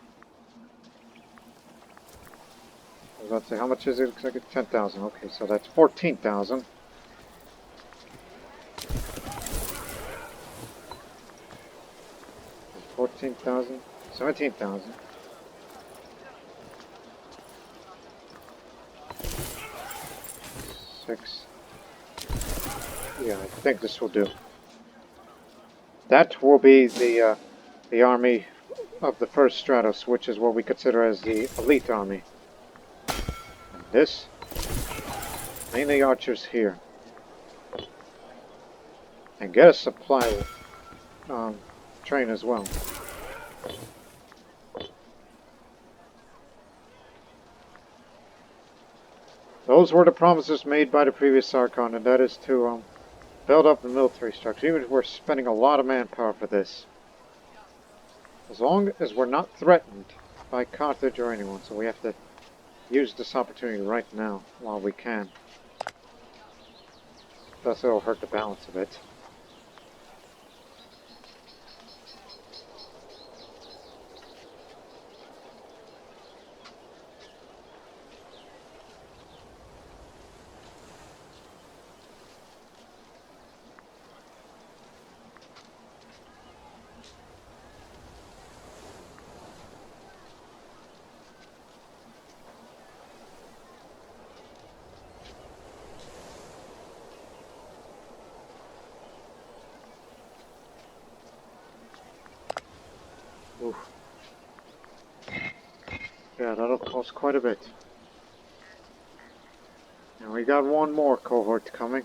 I was about to say, how much is it? 10,000. Okay, so that's 14,000. 14,000, 17,000. Six. Yeah, I think this will do. That will be the army of the first Stratos, which is what we consider as the elite army. And this, mainly archers here. And get a supply train as well. Those were the promises made by the previous Archon, and that is to build up the military structure, even if we're spending a lot of manpower for this. As long as we're not threatened by Carthage or anyone, so we have to use this opportunity right now while we can. Thus it'll hurt the balance a bit. Oof. Yeah, that'll cost quite a bit. And we got one more cohort coming.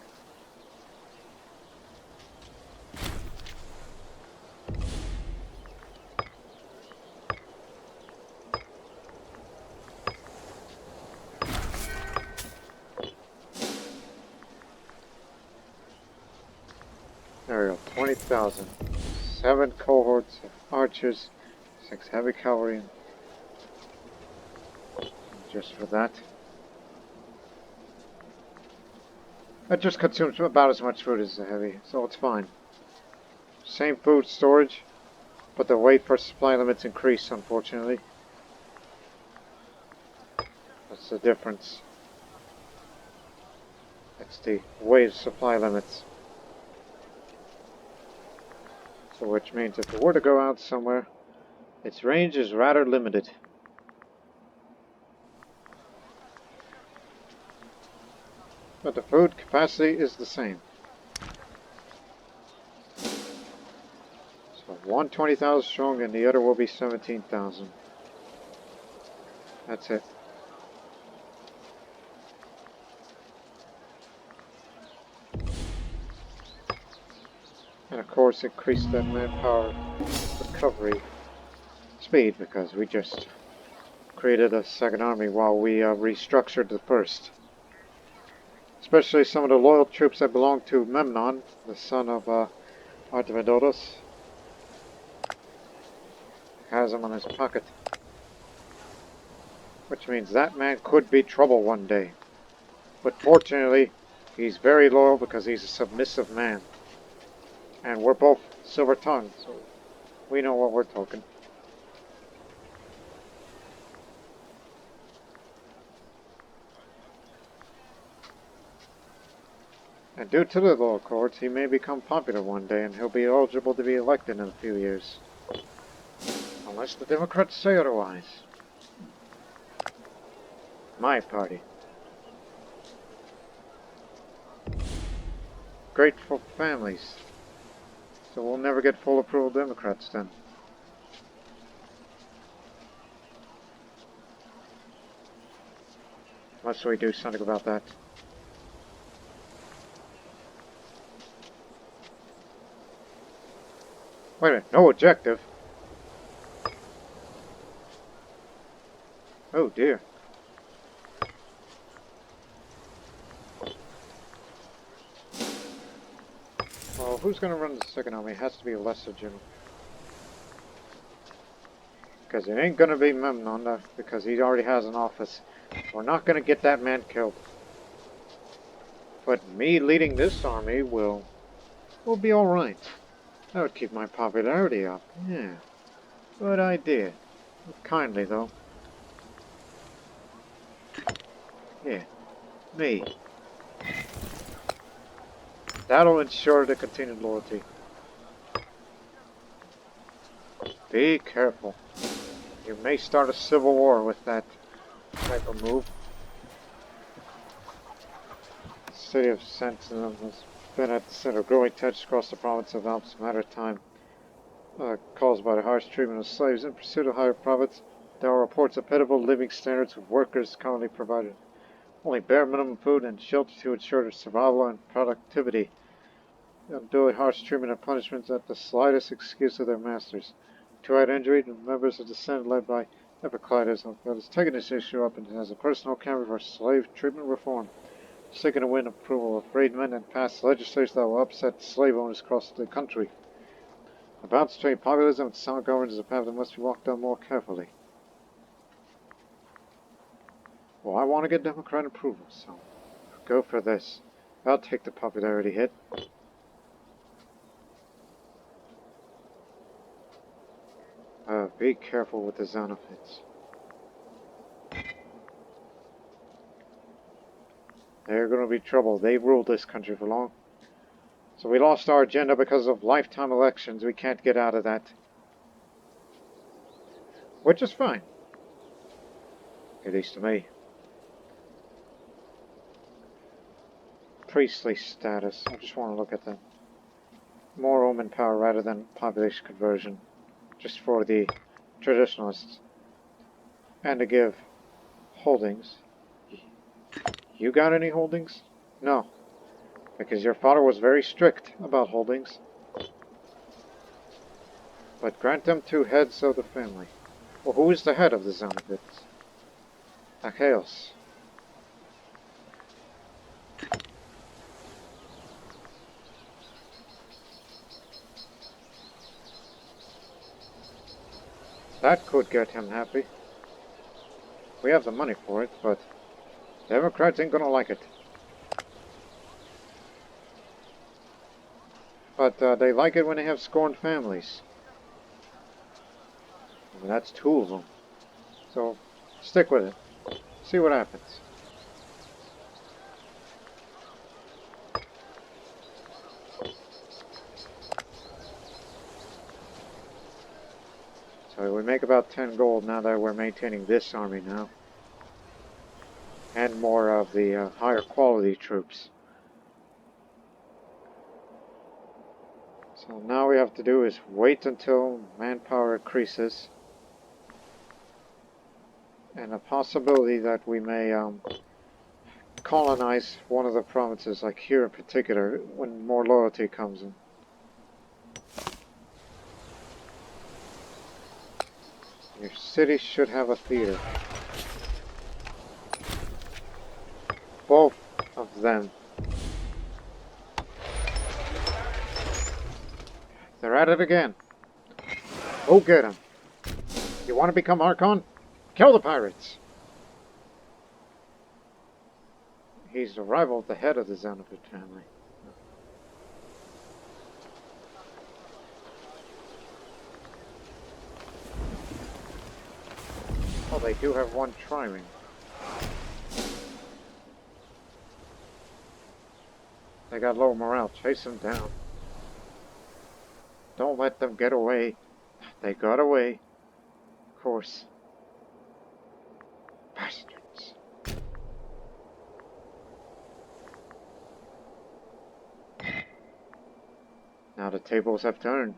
There we go, 20,000. 7 cohorts of archers, 6 heavy cavalry. Just for that. That just consumes about as much food as the heavy, so it's fine. Same food storage, but the weight per supply limits increase, unfortunately. That's the difference. It's the weight of supply limits. So which means if it were to go out somewhere, its range is rather limited. But the food capacity is the same. So one 20,000 strong and the other will be 17,000. That's it. And of course increase that manpower recovery speed because we just created a second army while we restructured the first. Especially some of the loyal troops that belong to Memnon, the son of Artemidotos. Has them on his pocket. Which means that man could be trouble one day. But fortunately, he's very loyal because he's a submissive man. And we're both silver tongued, so we know what we're talking. And due to the lower courts, he may become popular one day and he'll be eligible to be elected in a few years. Unless the Democrats say otherwise. My party. Grateful families. So we'll never get full approval Democrats then. Unless we do something about that. Wait a minute, no objective? Oh dear. Well, who's going to run the second army? It has to be a lesser general. Because it ain't going to be Memnon, because he already has an office. We're not going to get that man killed. But me leading this army will be alright. That would keep my popularity up. Yeah. Good idea. Kindly, though. Yeah. Me. That'll ensure the continued loyalty. Be careful. You may start a civil war with that type of move. The city of Sentinel has been at the center of growing tensions across the province of Alps a matter of time. Caused by the harsh treatment of slaves in pursuit of higher profits. There are reports of pitiful living standards of workers currently provided only bare minimum food and shelter to ensure their survival and productivity. Unduly harsh treatment and punishments at the slightest excuse of their masters. Two-eyed injury, the members of the Senate led by Epicletus has taken this issue up and has a personal candidate for slave treatment reform, seeking to win approval of freedmen and pass legislation that will upset slave owners across the country. The balance between populism and sound governance is a path that must be walked down more carefully. Well, I want to get Democrat approval, so go for this. I'll take the popularity hit. Be careful with the Xenophites. They're going to be trouble. They've ruled this country for long. So we lost our agenda because of lifetime elections. We can't get out of that. Which is fine. At least to me. Priestly status. I just want to look at that. More Roman power rather than population conversion. Just for the traditionalists. And to give holdings. You got any holdings? No. Because your father was very strict about holdings. But grant them to heads of the family. Well, who is the head of the Xenophites? Achaeos. That could get him happy. We have the money for it, but Democrats ain't gonna like it. But they like it when they have scorned families. I mean, that's two of them. So, stick with it. See what happens. So we make about 10 gold now that we're maintaining this army now. And more of the higher quality troops. So now we have to do is wait until manpower increases. And a possibility that we may colonize one of the provinces, like here in particular, when more loyalty comes in. Your city should have a theater. Both of them. They're at it again. Go get him. You want to become Archon? Kill the pirates. He's the rival of the head of the Xenophid family. Oh, they do have one trireme. They got low morale. Chase them down. Don't let them get away. They got away. Of course. Bastards. Now the tables have turned.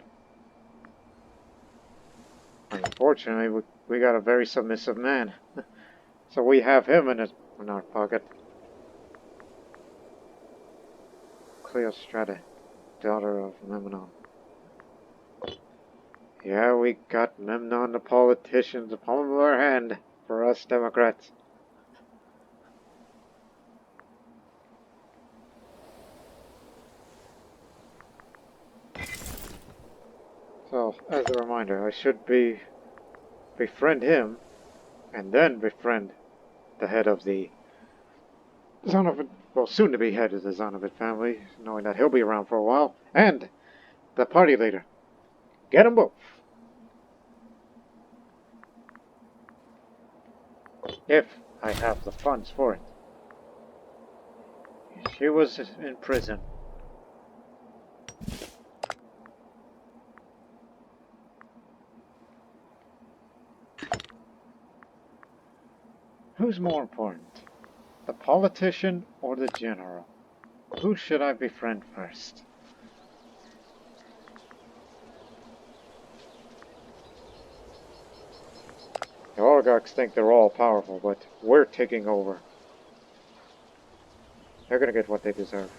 Unfortunately, we got a very submissive man. So we have him in our pocket. Cleostrata, daughter of Memnon. Yeah, we got Memnon the politician, the palm of our hand. for us Democrats. So, as a reminder, I should befriend him, and then befriend the head of the Zonovid, well, soon to be head of the Zonovid family, knowing that he'll be around for a while, and the party leader. Get them both. If I have the funds for it. She was in prison. Who's more important? The politician or the general? Who should I befriend first? The oligarchs think they're all powerful, but we're taking over. They're gonna get what they deserve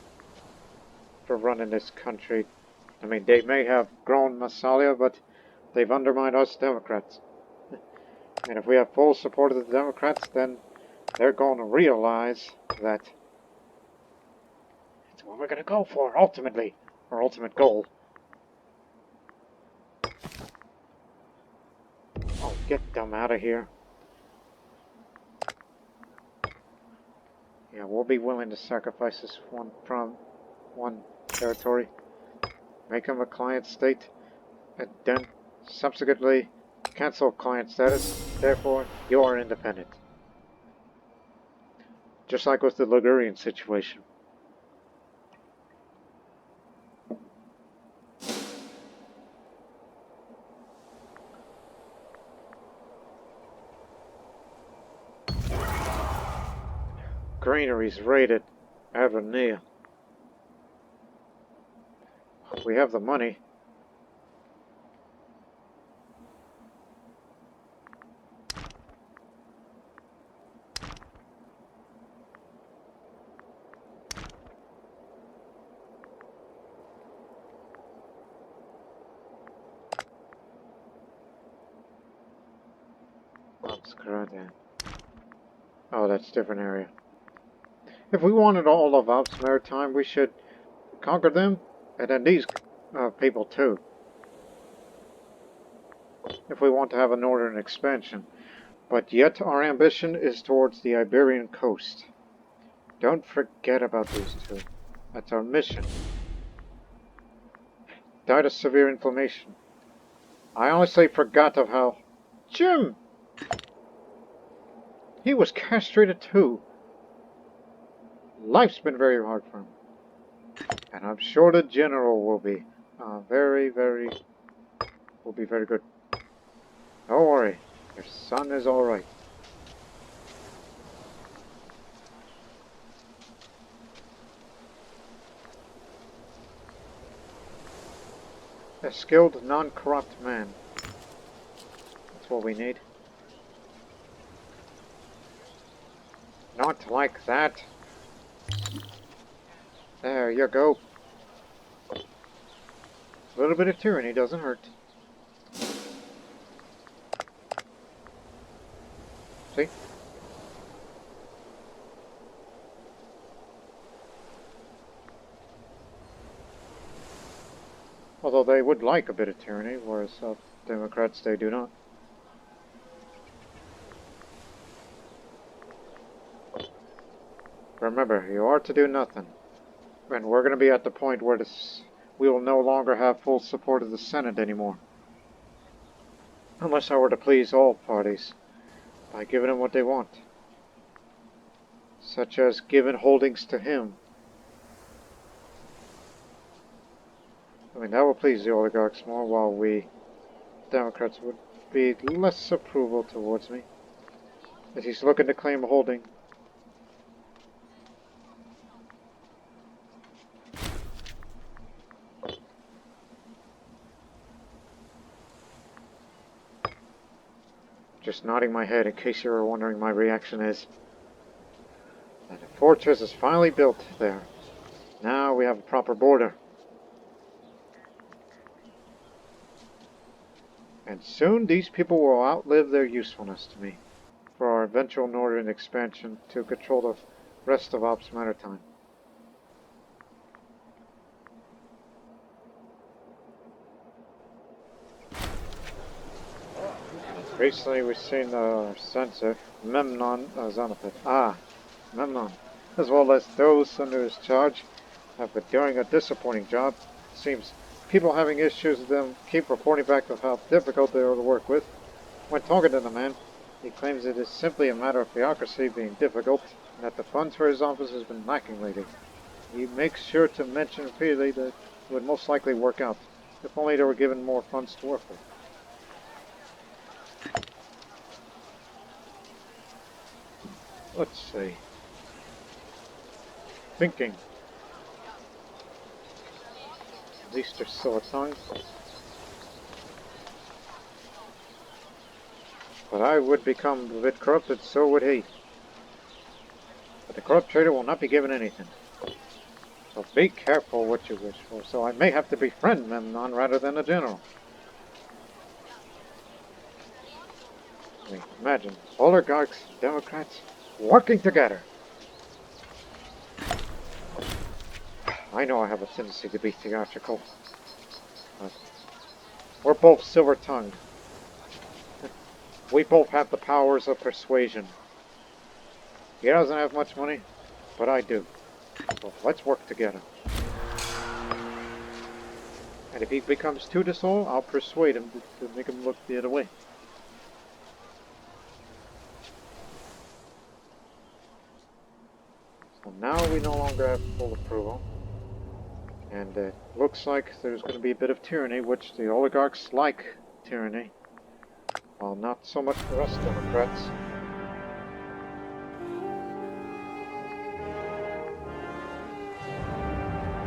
for running this country. I mean, they may have grown Massalia, but they've undermined us Democrats. And if we have full support of the Democrats, then they're going to realize that it's what we're going to go for, ultimately. Our ultimate goal. Oh, get them out of here. Yeah, we'll be willing to sacrifice this one territory. Make them a client state, and then subsequently cancel client status. Therefore, you are independent. Just like with the Ligurian situation. Granaries raided Avenir. We have the money. Oh, that's a different area. If we wanted all of Alps Maritime, we should conquer them, and then these people too. If we want to have a northern expansion. But yet our ambition is towards the Iberian coast. Don't forget about these two. That's our mission. Died of severe inflammation. I honestly forgot of how... Jim! He was castrated too. Life's been very hard for him. And I'm sure the general will be very good. Don't worry. Your son is alright. A skilled, non-corrupt man. That's what we need. Not like that. There you go. A little bit of tyranny doesn't hurt. See? Although they would like a bit of tyranny, whereas Democrats, they do not. Remember, you are to do nothing. And we're going to be at the point where we will no longer have full support of the Senate anymore. Unless I were to please all parties by giving them what they want. Such as giving holdings to him. I mean, that will please the oligarchs more, while we, Democrats, would be less approval towards me. As he's looking to claim a holding. Just nodding my head in case you were wondering my reaction is. And the fortress is finally built there. Now we have a proper border. And soon these people will outlive their usefulness to me. our eventual northern expansion to control the rest of Ops Maritime. Recently we've seen the censor, Memnon Xanapet. Memnon, as well as those under his charge, have been doing a disappointing job. It seems people having issues with them keep reporting back of how difficult they are to work with. When talking to the man, he claims it is simply a matter of bureaucracy being difficult, and that the funds for his office has been lacking lately. He makes sure to mention repeatedly that it would most likely work out, if only they were given more funds to work with. Let's see. Thinking. At least there's still a tongue. But I would become a bit corrupted, so would he. But the corrupt trader will not be given anything. So be careful what you wish for, so I may have to befriend Memnon rather than a general. I mean, imagine, oligarchs and Democrats working together. I know I have a tendency to be theatrical, but we're both silver-tongued. We both have the powers of persuasion. He doesn't have much money, but I do. So let's work together. And if he becomes too disloyal, I'll persuade him to make him look the other way. So now we no longer have full approval. And it looks like there's going to be a bit of tyranny, which the oligarchs like tyranny. Well, not so much for us Democrats.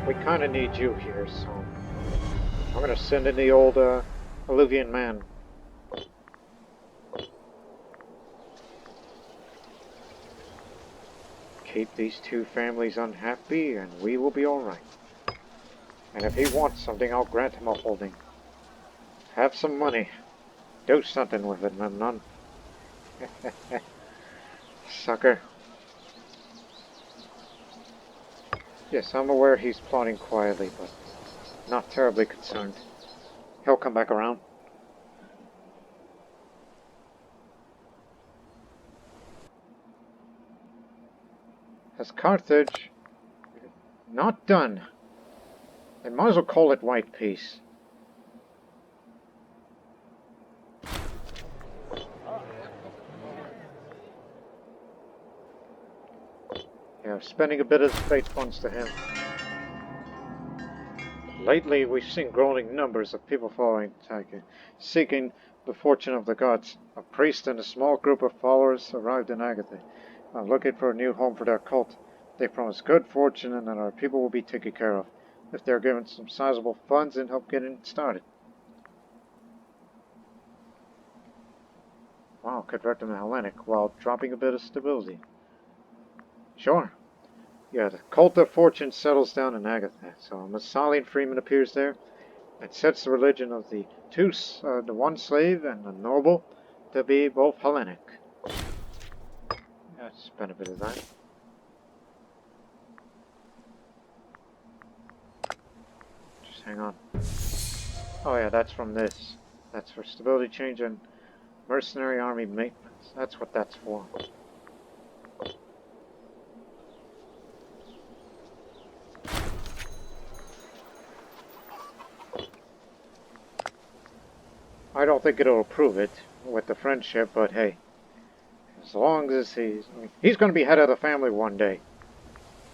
We kind of need you here, so I'm going to send in the old Olivian man. Keep these two families unhappy, and we will be alright. And if he wants something, I'll grant him a holding. Have some money. Do something with it, Memnon. Sucker. Yes, I'm aware he's plotting quietly, but not terribly concerned. He'll come back around. Has Carthage not done? They might as well call it white peace. Yeah, spending a bit of state funds to him. Lately, we've seen growing numbers of people following Tyche, seeking the fortune of the gods. A priest and a small group of followers arrived in Agatha, looking for a new home for their cult. They promise good fortune and that our people will be taken care of, if they're given some sizable funds and help getting started. Wow, convert them to Hellenic while dropping a bit of stability. Sure. Yeah, the cult of fortune settles down in Agatha, so a Massalian freeman appears there and sets the religion of the one slave and the noble to be both Hellenic. Yeah, spend a bit of that. Just hang on. Oh yeah, that's from this. That's for stability change and mercenary army maintenance. That's what that's for. I don't think it'll approve it with the friendship, but hey, as long as he's going to be head of the family one day,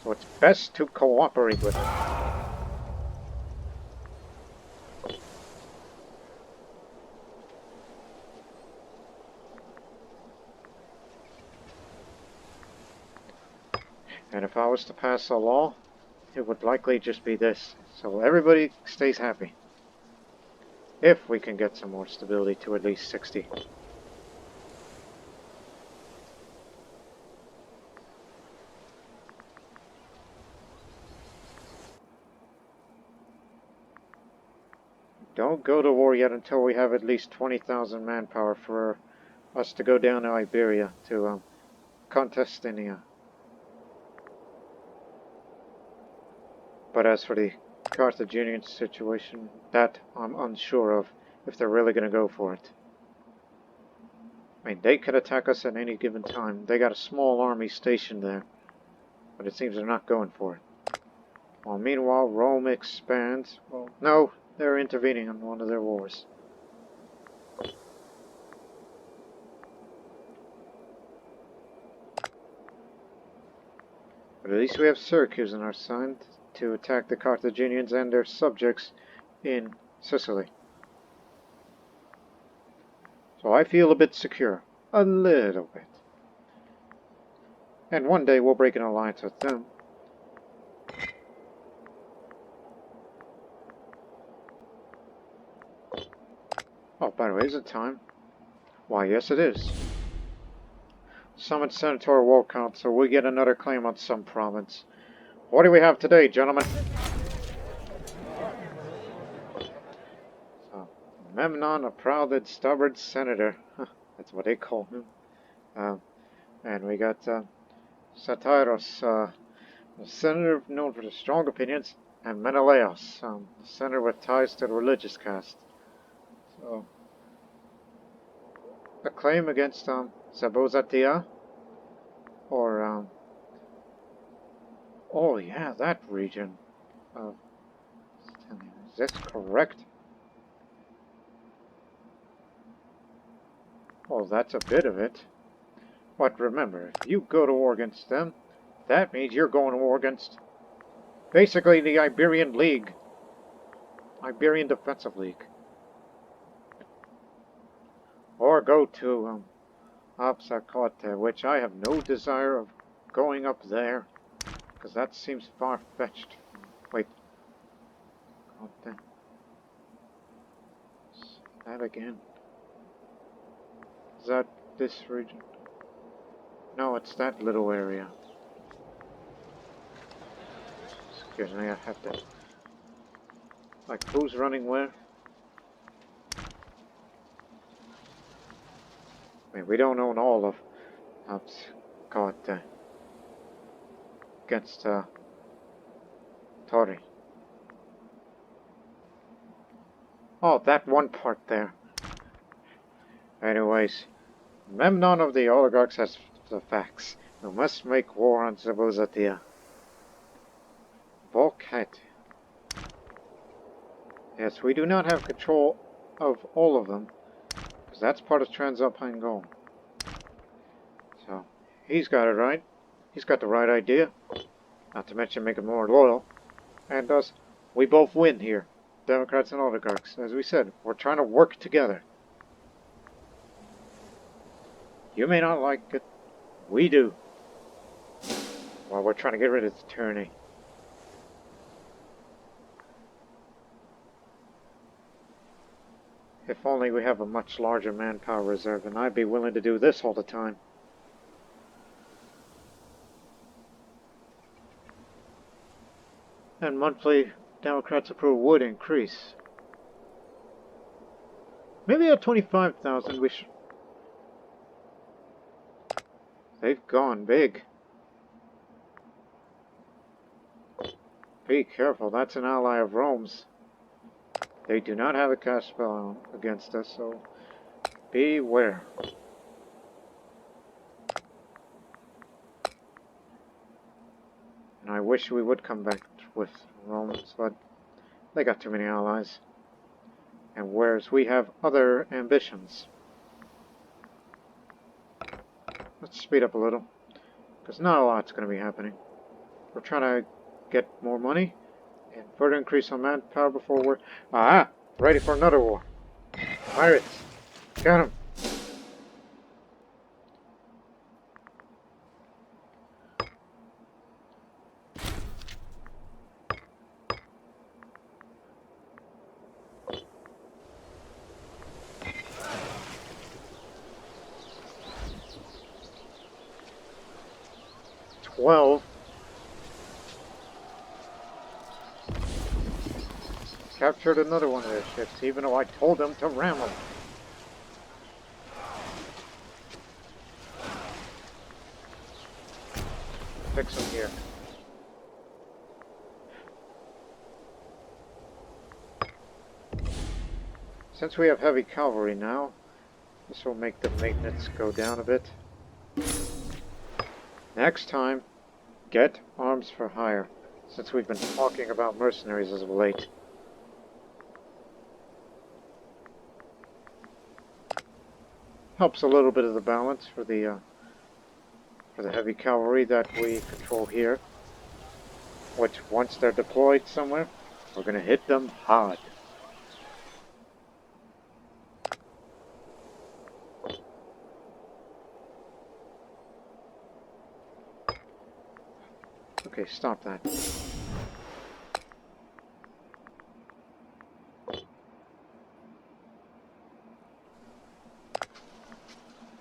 so it's best to cooperate with him. And if I was to pass a law, it would likely just be this, so everybody stays happy. If we can get some more stability to at least 60. Don't go to war yet until we have at least 20,000 manpower for us to go down to Iberia to Contestinia. But as for the Carthaginian situation, that I'm unsure of, if they're really going to go for it. I mean, they could attack us at any given time. They got a small army stationed there, but it seems they're not going for it. While meanwhile, Rome expands. Well, no, they're intervening in one of their wars. But at least we have Syracuse in our side to attack the Carthaginians and their subjects in Sicily. So I feel a bit secure. A little bit. And one day we'll break an alliance with them. Oh, by the way, is it time? Why, yes it is. Summon Senatorial War Council. We get another claim on some province. What do we have today, gentlemen? So, Memnon, a proud and stubborn senator. That's what they call him. And we got Stratos, a senator known for his strong opinions, and Menelaos, a senator with ties to the religious caste. So, a claim against Zabozatia, or oh yeah, that region. Is this correct? Oh, that's a bit of it. But remember, if you go to war against them, that means you're going to war against basically the Iberian League. Iberian Defensive League. Or go to Absacote, which I have no desire of going up there, because that seems far-fetched. Wait. That again. Is that this region? No, it's that little area. Excuse me, I have to... Like, who's running where? I mean, we don't own all of... against, Tori. Oh, that one part there. Anyways, Memnon of the Oligarchs has the facts. We must make war on Zabozatia. Volcat. Yes, we do not have control of all of them, because that's part of Transalpine Gaul. So, he's got it right. He's got the right idea. Not to mention make him more loyal. And thus, we both win here. Democrats and Oligarchs. As we said, we're trying to work together. You may not like it. We do. While we're trying to get rid of the tyranny. If only we have a much larger manpower reserve, and I'd be willing to do this all the time. And monthly Democrats approval would increase. Maybe at 25,000 we should... They've gone big. Be careful, that's an ally of Rome's. They do not have a cash spell against us, so beware. And I wish we would come back with Romans, but they got too many allies. And whereas we have other ambitions. Let's speed up a little, because not a lot's going to be happening. We're trying to get more money and further increase our manpower before we're... Ah! Ready for another war. Pirates! Got him! Captured another one of their ships, even though I told them to ram them. fix them here. Since we have heavy cavalry now, this will make the maintenance go down a bit. Next time, get arms for hire, since we've been talking about mercenaries as of late. Helps a little bit of the balance for the heavy cavalry that we control here. Which, once they're deployed somewhere, we're going to hit them hard. Okay, stop that.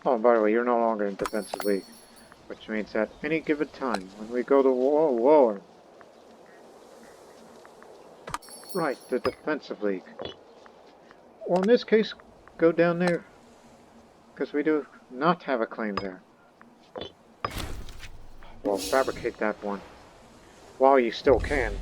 Oh, and by the way, you're no longer in defensive league, which means at any given time, when we go to war, right, the defensive league. Or in this case, go down there, because we do not have a claim there. Well, fabricate that one, while you still can.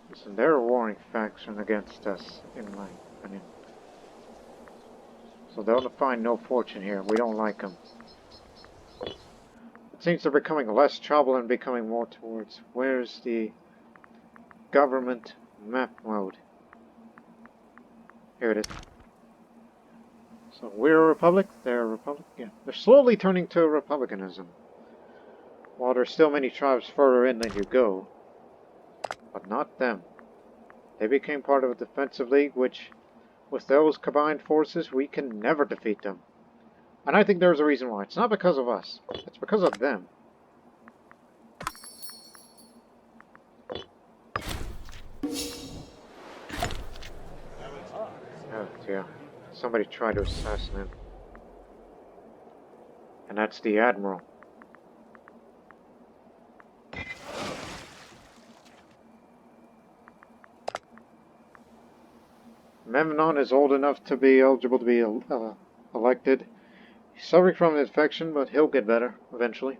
Listen, they're a warring faction against us, in my opinion. So they'll find no fortune here. We don't like them. It seems they're becoming less trouble and becoming more towards... Where's the government map mode? Here it is. So we're a republic, they're a republic. Yeah, they're slowly turning to republicanism. While there's still many tribes further in than you go. But not them. They became part of a defensive league, which, with those combined forces, we can never defeat them. And I think there's a reason why. It's not because of us. It's because of them. Oh, yeah. Somebody tried to assassinate him. And that's the Admiral. Memnon is old enough to be eligible to be elected. He's suffering from an infection, but he'll get better eventually.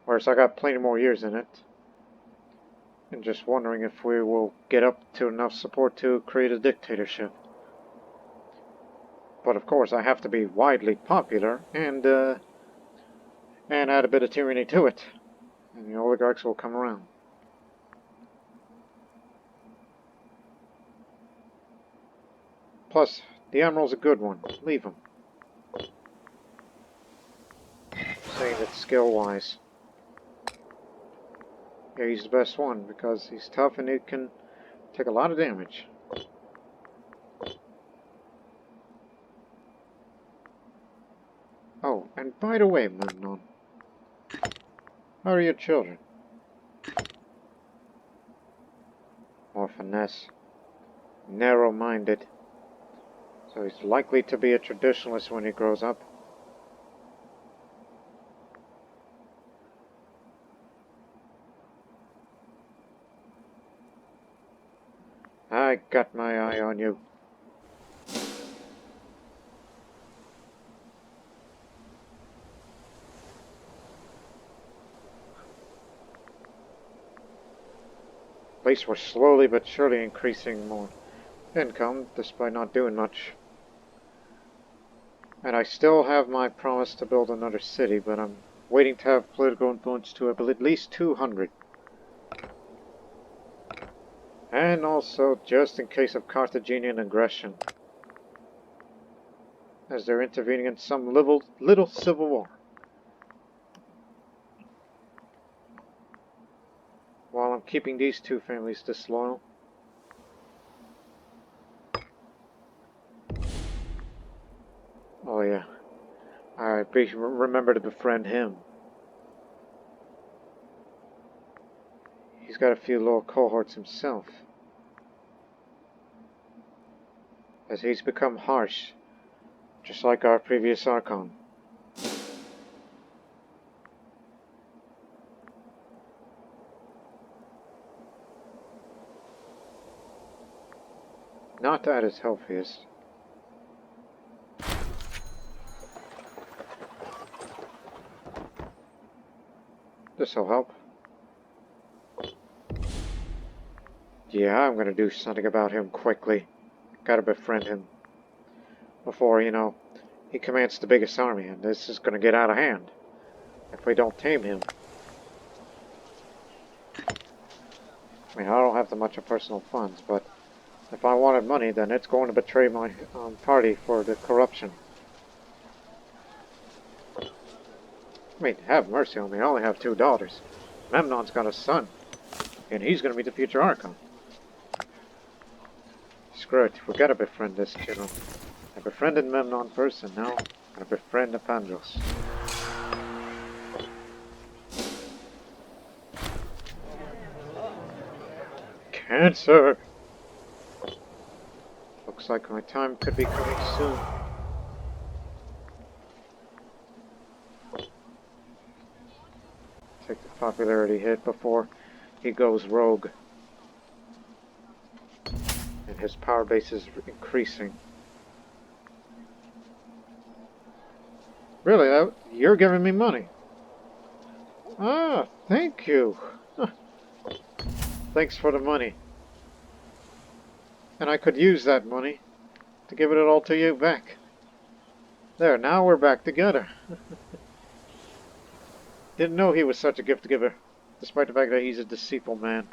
Whereas I got plenty more years in it. And just wondering if we will get up to enough support to create a dictatorship. But of course I have to be widely popular and add a bit of tyranny to it. And the oligarchs will come around. Plus, the Admiral's a good one. Leave him. Saying it skill-wise. Yeah, he's the best one because he's tough and he can take a lot of damage. Oh, and by the way, Memnon, how are your children? More finesse. Narrow-minded. So he's likely to be a traditionalist when he grows up. I got my eye on you. At least we're slowly but surely increasing more income, despite not doing much. And I still have my promise to build another city, but I'm waiting to have political influence to at least 200. And also, just in case of Carthaginian aggression, as they're intervening in some little civil war. While I'm keeping these two families disloyal. Oh yeah, I remember to befriend him. He's got a few little cohorts himself. As he's become harsh, just like our previous Archon. Not at his healthiest. This'll help. Yeah, I'm gonna do something about him quickly. Gotta befriend him. Before, he commands the biggest army, and this is gonna get out of hand. If we don't tame him. I mean, I don't have that much of personal funds, but if I wanted money, then it's going to betray my party for the corruption. I mean, have mercy on me, I only have 2 daughters. Memnon's got a son, and he's going to be the future Archon. Screw it, we gotta befriend this general. I befriended Memnon first, and now I befriend Epandros. Cancer! Looks like my time could be coming soon. Take the popularity hit before he goes rogue. And his power base is increasing. Really? You're giving me money? Ah, thank you. Thanks for the money. And I could use that money to give it all to you back. There, now we're back together. Didn't know he was such a gift giver, despite the fact that he's a deceitful man.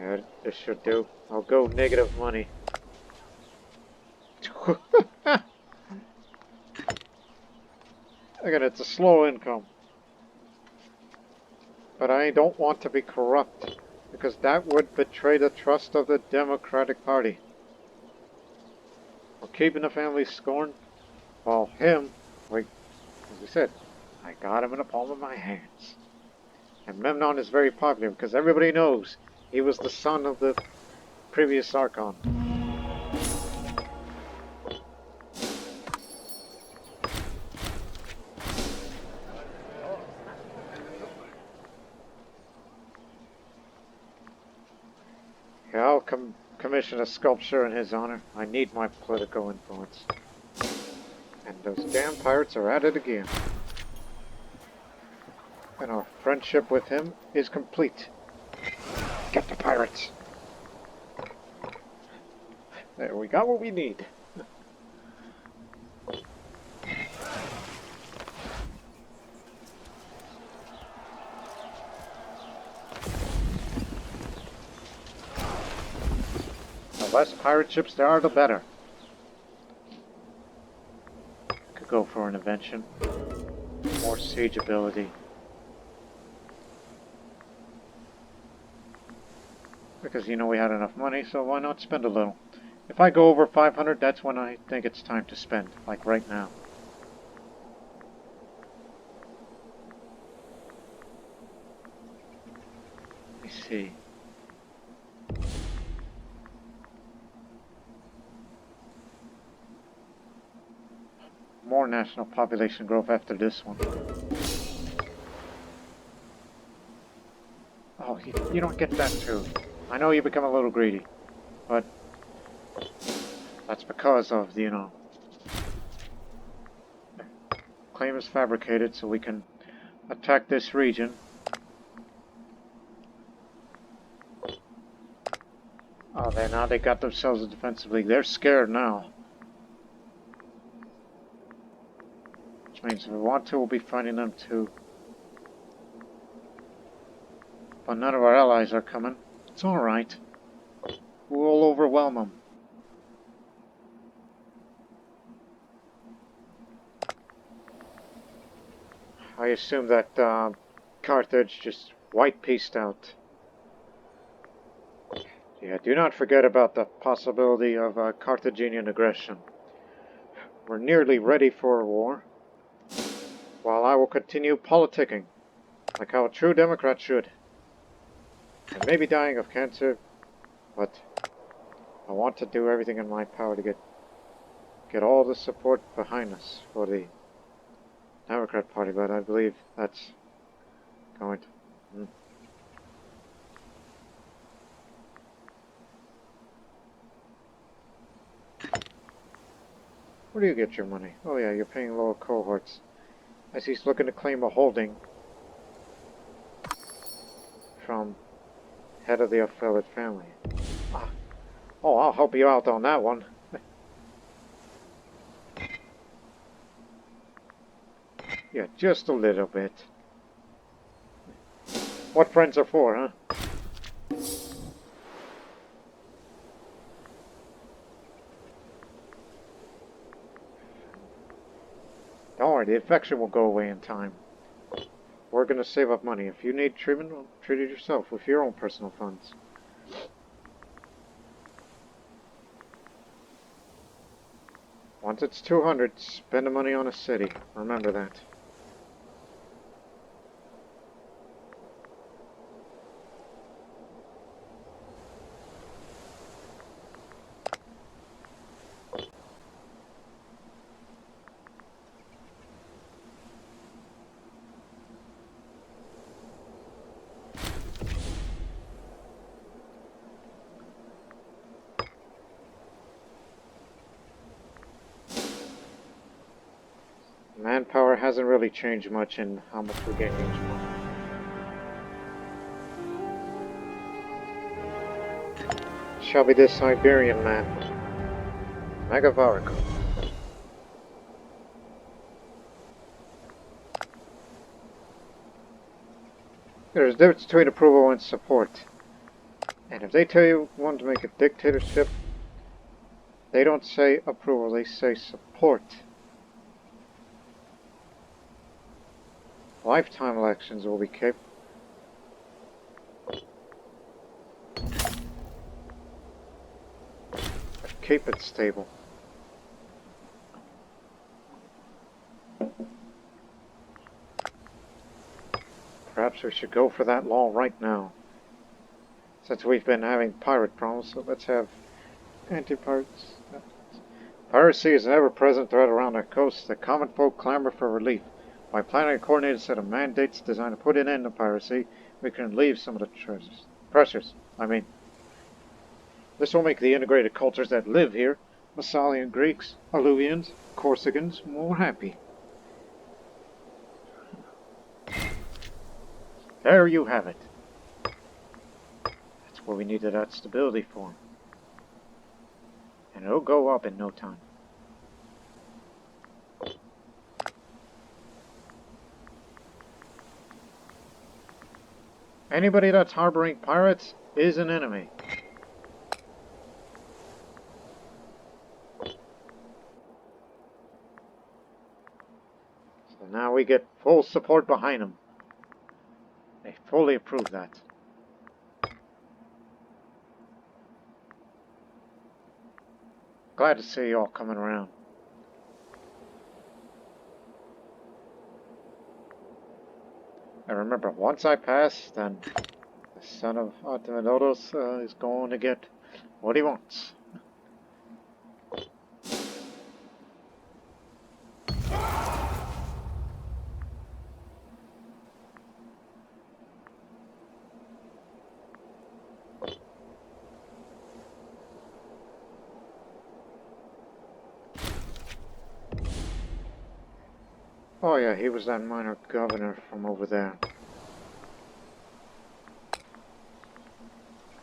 Yeah, this should do. I'll go negative money. Again, it's a slow income. But I don't want to be corrupt, because that would betray the trust of the Democratic Party. We're keeping the family scorned, while him, like, as we said, I got him in the palm of my hands. And Memnon is very popular, because everybody knows he was the son of the previous Archon. Yeah, I'll commission a sculpture in his honor. I need my political influence. And those damn pirates are at it again. And our friendship with him is complete. Get the pirates! There, we got what we need. The less pirate ships there are, the better. Could go for an invention. More siege ability. Because, we had enough money, so why not spend a little? If I go over 500, that's when I think it's time to spend, like right now. Let me see. More national population growth after this one. Oh, you don't get that too. I know you become a little greedy, but that's because of, claim is fabricated so we can attack this region. Oh, now they got themselves a defensive league. They're scared now. Which means if we want to, we'll be fighting them too. But none of our allies are coming. It's alright. We'll overwhelm them. I assume that Carthage just white-pieced out. Yeah, do not forget about the possibility of Carthaginian aggression. We're nearly ready for a war. while I will continue politicking, like how a true Democrat should. I may be dying of cancer, but I want to do everything in my power to get all the support behind us for the Democrat Party, but I believe that's going to... Where do you get your money? Oh yeah, you're paying lower cohorts. As he's looking to claim a holding from head of the affiliate family. Ah. Oh, I'll help you out on that one. Yeah, just a little bit. What friends are for, huh? Don't worry, the infection will go away in time. We're gonna save up money. If you need treatment, well, treat it yourself with your own personal funds. Once it's 200, spend the money on a city. Remember that. Manpower hasn't really changed much in how much we get each month. Shall be this Siberian man, Megavarico. There's a difference between approval and support. And if they tell you want to make a dictatorship, they don't say approval, they say support. Lifetime elections will be kept. Keep it stable. Perhaps we should go for that law right now. Since we've been having pirate problems, so let's have anti-pirates. Piracy is an ever-present threat around our coast. The common folk clamor for relief. By planning a coordinated set of mandates designed to put an end to piracy, we can relieve some of the pressures. This will make the integrated cultures that live here, Massalian Greeks, Alluvians, Corsicans, more happy. There you have it. That's what we needed that stability for. And it'll go up in no time. Anybody that's harboring pirates is an enemy. So now we get full support behind them. They fully approve that. Glad to see you all coming around. And remember, once I pass, then the son of Artemidotos is going to get what he wants. Oh yeah, he was that minor governor from over there.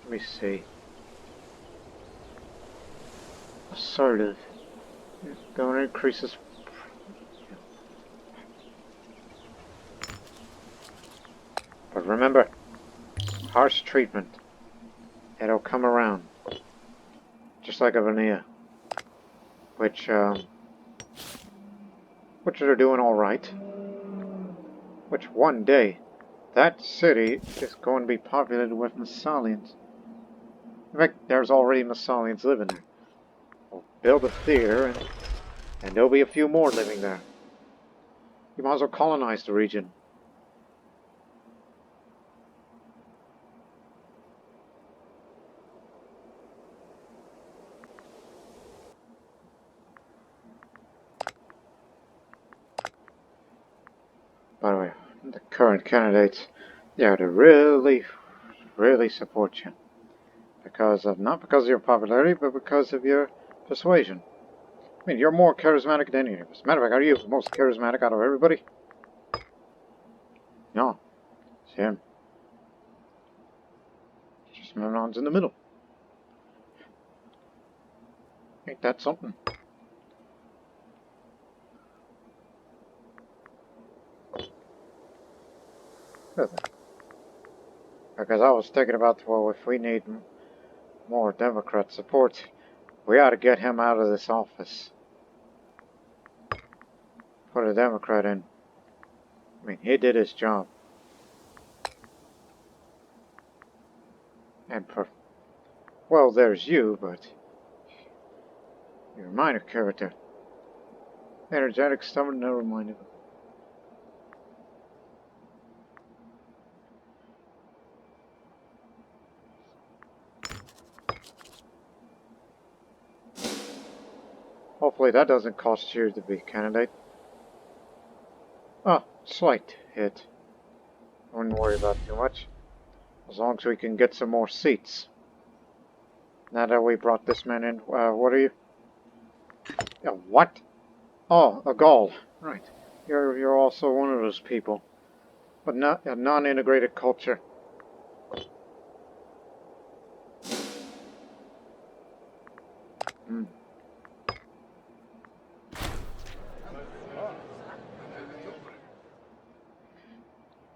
Let me see. Assertive. Governor increases. But remember, harsh treatment. It'll come around. Just like a veneer. Which they're doing alright. Which one day, that city is going to be populated with Massalians. In fact, there's already Massalians living there. We'll build a theater, and there'll be a few more living there. You might as well colonize the region. By the way, the current candidates, they really support you. Not because of your popularity, but because of your persuasion. I mean, you're more charismatic than any of us. Matter of fact, are you the most charismatic out of everybody? No, it's him. Just Memnon's in the middle. Ain't that something? Because I was thinking about, well, if we need more Democrat support, we ought to get him out of this office. Put a Democrat in. I mean, he did his job. And well, there's you, but you're a minor character. Energetic, stubborn, narrow-minded. Hopefully that doesn't cost you to be candidate. Ah, slight hit. I wouldn't worry about too much. As long as we can get some more seats. Now that we brought this man in, what are you? What? Oh, a Gaul. Right. You're also one of those people. But not a non-integrated culture.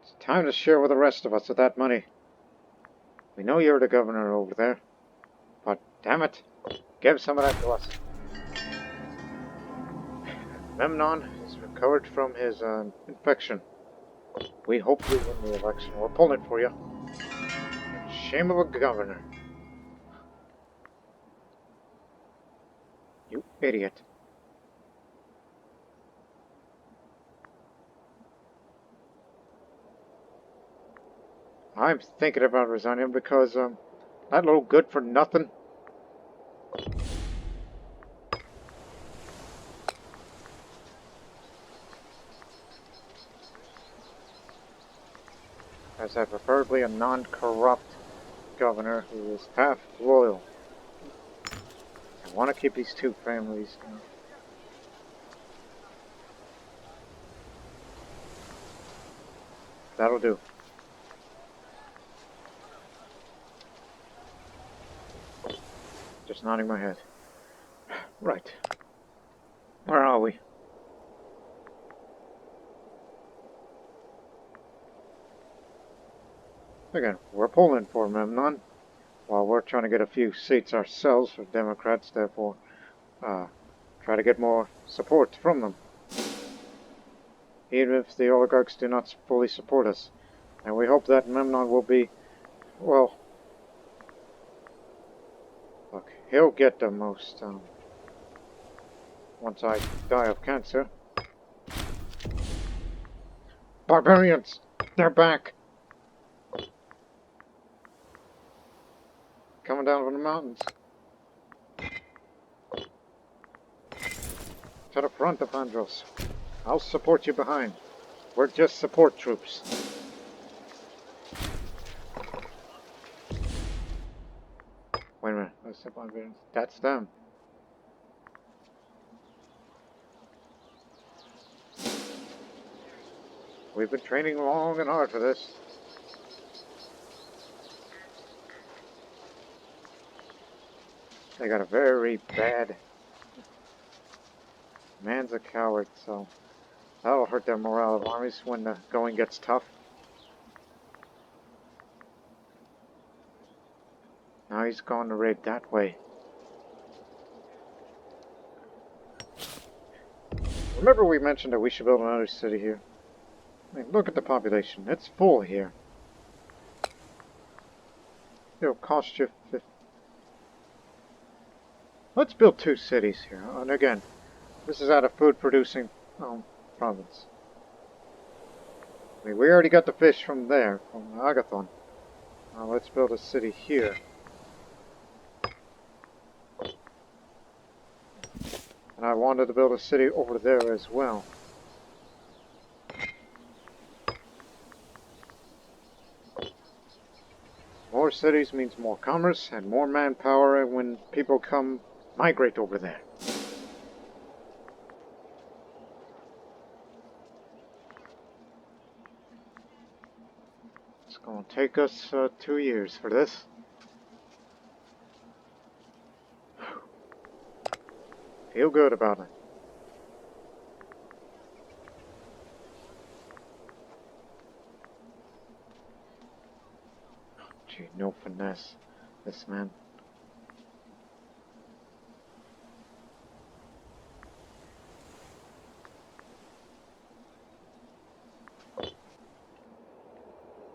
It's time to share with the rest of us of that money. We know you're the governor over there. But, damn it, give some of that to us. Memnon has recovered from his infection. We hope we win the election. We're pulling for you. Shame of a governor. You idiot. I'm thinking about resigning because, that little good for nothing. As I preferably a non-corrupt governor who is half loyal. I want to keep these two families. That'll do. Just nodding my head. Right. Where are we? Again, we're pulling for Memnon, while we're trying to get a few seats ourselves for Democrats, therefore, try to get more support from them. Even if the oligarchs do not fully support us. And we hope that Memnon will be, well, look, he'll get the most, once I die of cancer. Barbarians! They're back! Coming down from the mountains. To the front, Evandros. I'll support you behind. We're just support troops. Wait a minute. That's them. We've been training long and hard for this. They got a very bad... Man's a coward, so... That'll hurt their morale of armies when the going gets tough. Now he's gone to raid that way. Remember we mentioned that we should build another city here? I mean, look at the population. It's full here. It'll cost you 50... Let's build 2 cities here. And again, this is out of food-producing province. I mean, we already got the fish from there, from Agathon. Now let's build a city here. And I wanted to build a city over there as well. More cities means more commerce and more manpower when people come migrate over there. It's going to take us 2 years for this. Feel good about it. Gee, no finesse, this man.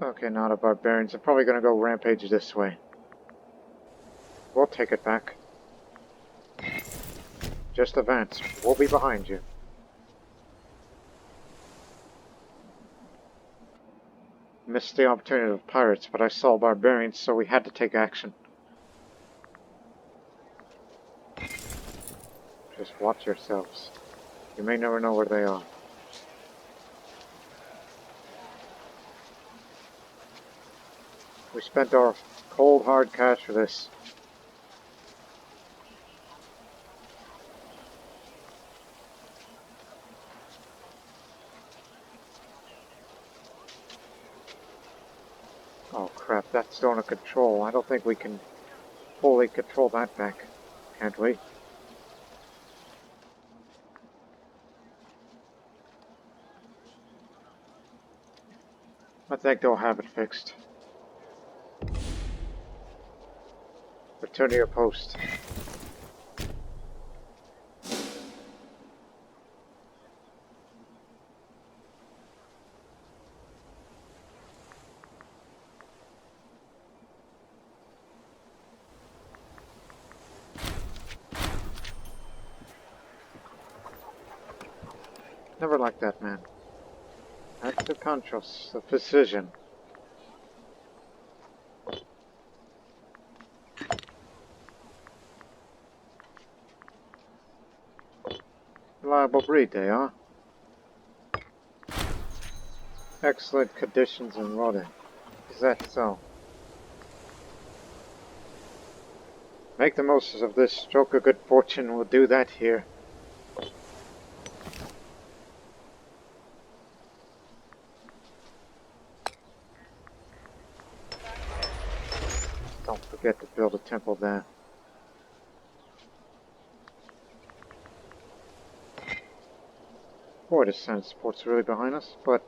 Okay, now the barbarians are probably going to go rampage this way. We'll take it back. Just advance. We'll be behind you. Missed the opportunity of pirates, but I saw barbarians, so we had to take action. Just watch yourselves. You may never know where they are. We spent our cold hard cash for this. Oh crap, that's zone of control. I don't think we can fully control that back, can't we? I think they'll have it fixed. Return to your post. Never liked that man. That's the Contras, the physician. Reliable breed they are. Excellent conditions in loading. Is that so? Make the most of this stroke of good fortune. We'll do that here. Don't forget to build a temple there. Boy, this Senate support's really behind us, but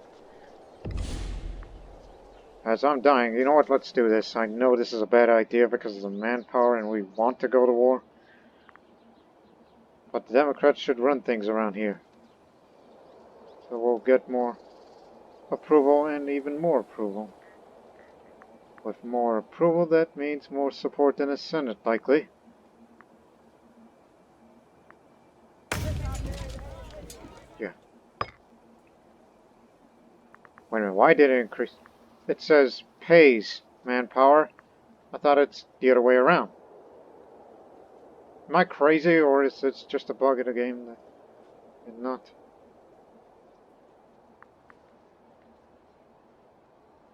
as I'm dying, you know what, let's do this. I know this is a bad idea because of the manpower and we want to go to war. But the Democrats should run things around here. So we'll get more approval and even more approval. With more approval, that means more support in the Senate, likely. Yeah. Wait a minute, why did it increase? It says pays manpower. I thought it's the other way around. Am I crazy, or is it just a bug in the game that did not?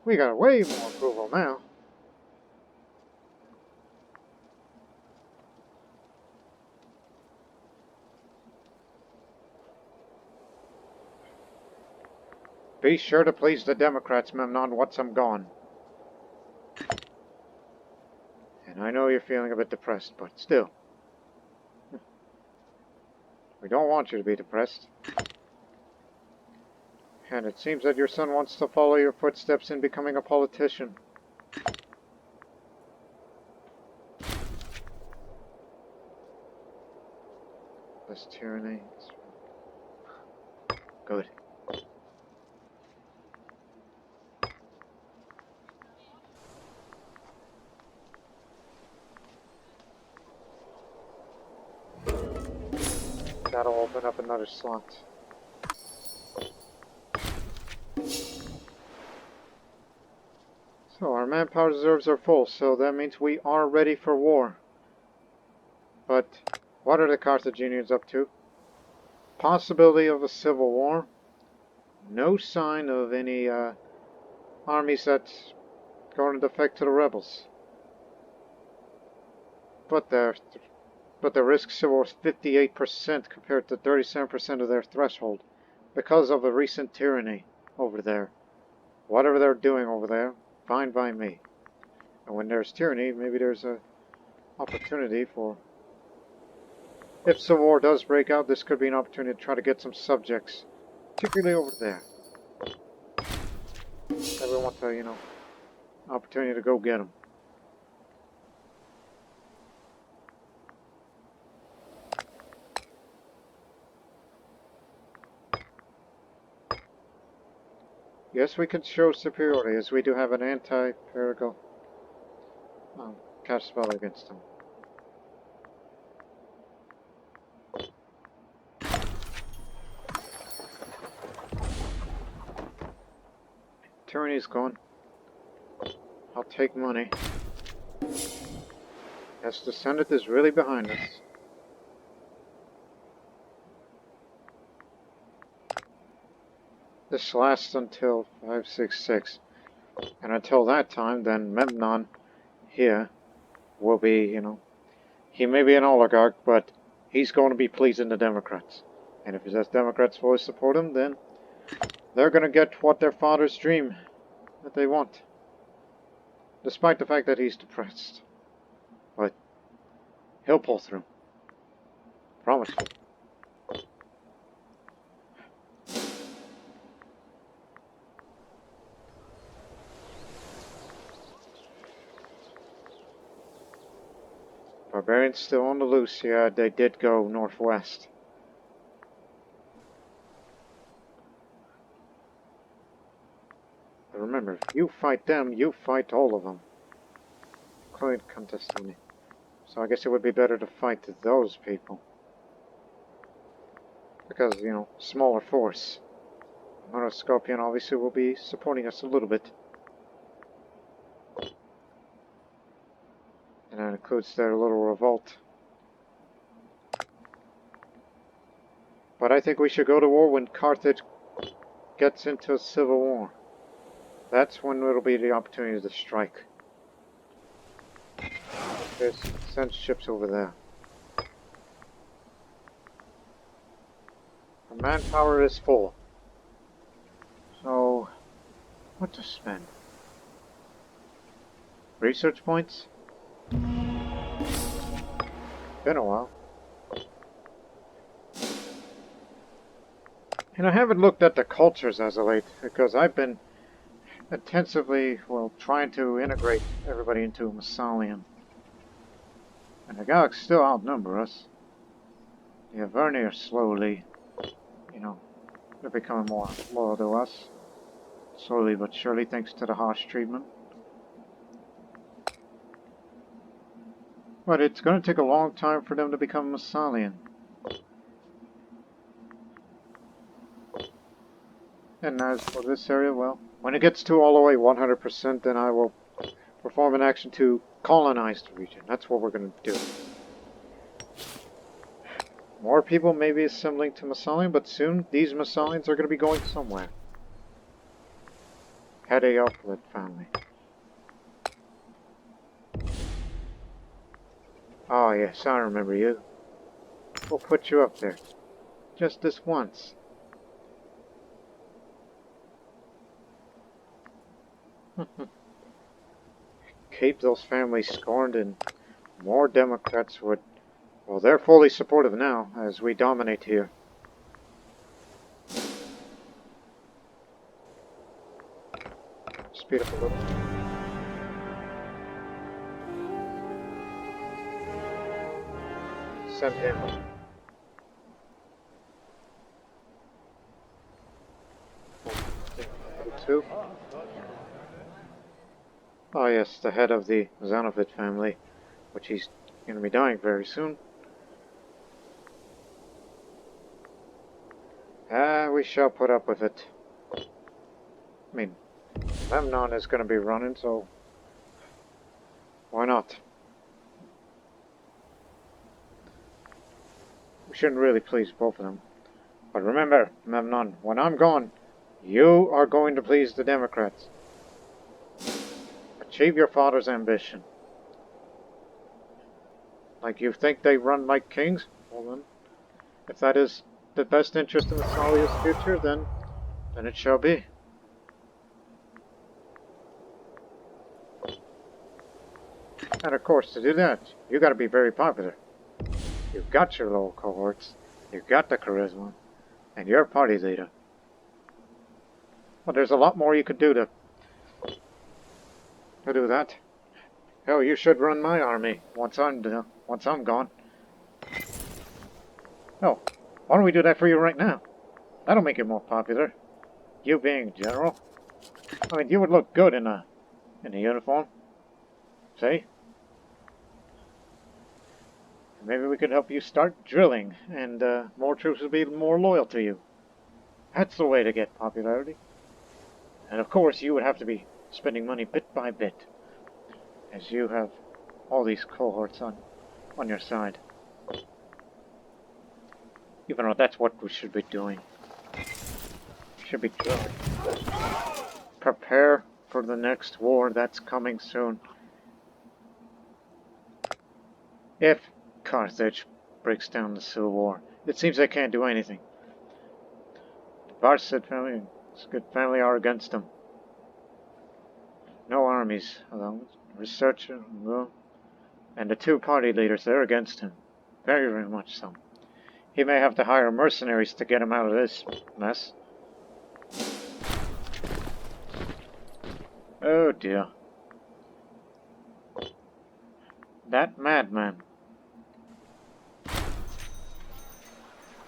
We got way more approval now. Be sure to please the Democrats, Memnon, once I'm gone. And I know you're feeling a bit depressed, but still. We don't want you to be depressed. And it seems that your son wants to follow your footsteps in becoming a politician. Less tyranny. Good. That'll open up another slot. So our manpower reserves are full, so that means we are ready for war. But what are the Carthaginians up to? Possibility of a civil war. No sign of any armies that's going to defect to the rebels. But the risk civil war is 58% compared to 37% of their threshold because of the recent tyranny over there. Whatever they're doing over there, fine by me. And when there's tyranny, maybe there's a opportunity for... If civil war does break out, this could be an opportunity to try to get some subjects, particularly over there. Everyone wants a, opportunity to go get them. Yes, we can show superiority, as we do have an anti-Perigal cast spell against them. Tyranny's gone. I'll take money. Yes, the Senate is really behind us. This lasts until 566. And until that time, then Memnon here will be, he may be an oligarch, but he's going to be pleasing the Democrats. And if his Democrats fully support him, then they're going to get what their fathers dream that they want. Despite the fact that he's depressed. But he'll pull through. Promise you. Barbarians still on the loose. Yeah, they did go northwest. But remember, if you fight them, you fight all of them. Including Contestini. So I guess it would be better to fight those people. Because, smaller force. Monoscorpion obviously will be supporting us a little bit. And that includes their little revolt. But I think we should go to war when Carthage gets into a civil war. That's when it'll be the opportunity to strike. Send ships over there. Our manpower is full. So, what to spend? Research points? Been a while. And I haven't looked at the cultures as of late, because I've been intensively, trying to integrate everybody into Massalian. And the Gallics still outnumber us. The Averni are slowly, they're becoming more loyal to us. Slowly but surely, thanks to the harsh treatment. But it's going to take a long time for them to become Massalian. And as for this area, when it gets to all the way 100%, then I will perform an action to colonize the region. That's what we're going to do. More people may be assembling to Massalian, but soon these Massalians are going to be going somewhere. Hedeophyllid family. Oh yes, I remember you. We'll put you up there. Just this once. Keep those families scorned, and more Democrats would... Well, they're fully supportive now, as we dominate here. Speed up a little. Send him. Two. Oh yes, the head of the Xanophyte family, which he's going to be dying very soon. We shall put up with it. I mean, Memnon is going to be running, so why not? We shouldn't really please both of them. But remember, Memnon, when I'm gone, you are going to please the Democrats. Achieve your father's ambition. Like you think they run like kings? Well then, if that is the best interest in Massalia's future, then it shall be. And of course, to do that, you gotta be very popular. You've got your local cohorts, you've got the charisma, and you're a party leader. Well, there's a lot more you could do to do that. Hell, you should run my army once I'm gone. Oh, why don't we do that for you right now? That'll make you more popular. You being general. I mean, you would look good in a uniform. See? Maybe we could help you start drilling, and more troops will be more loyal to you. That's the way to get popularity. And of course, you would have to be spending money bit by bit, as you have all these cohorts on your side. Even though that's what we should be doing. We should be drilling. Prepare for the next war that's coming soon. If Carthage breaks down the Civil War, it seems they can't do anything. The Barcid family and good family are against them. No armies, along with researcher and the two party leaders, they're against him. Very, very much so. He may have to hire mercenaries to get him out of this mess. Oh dear. That madman.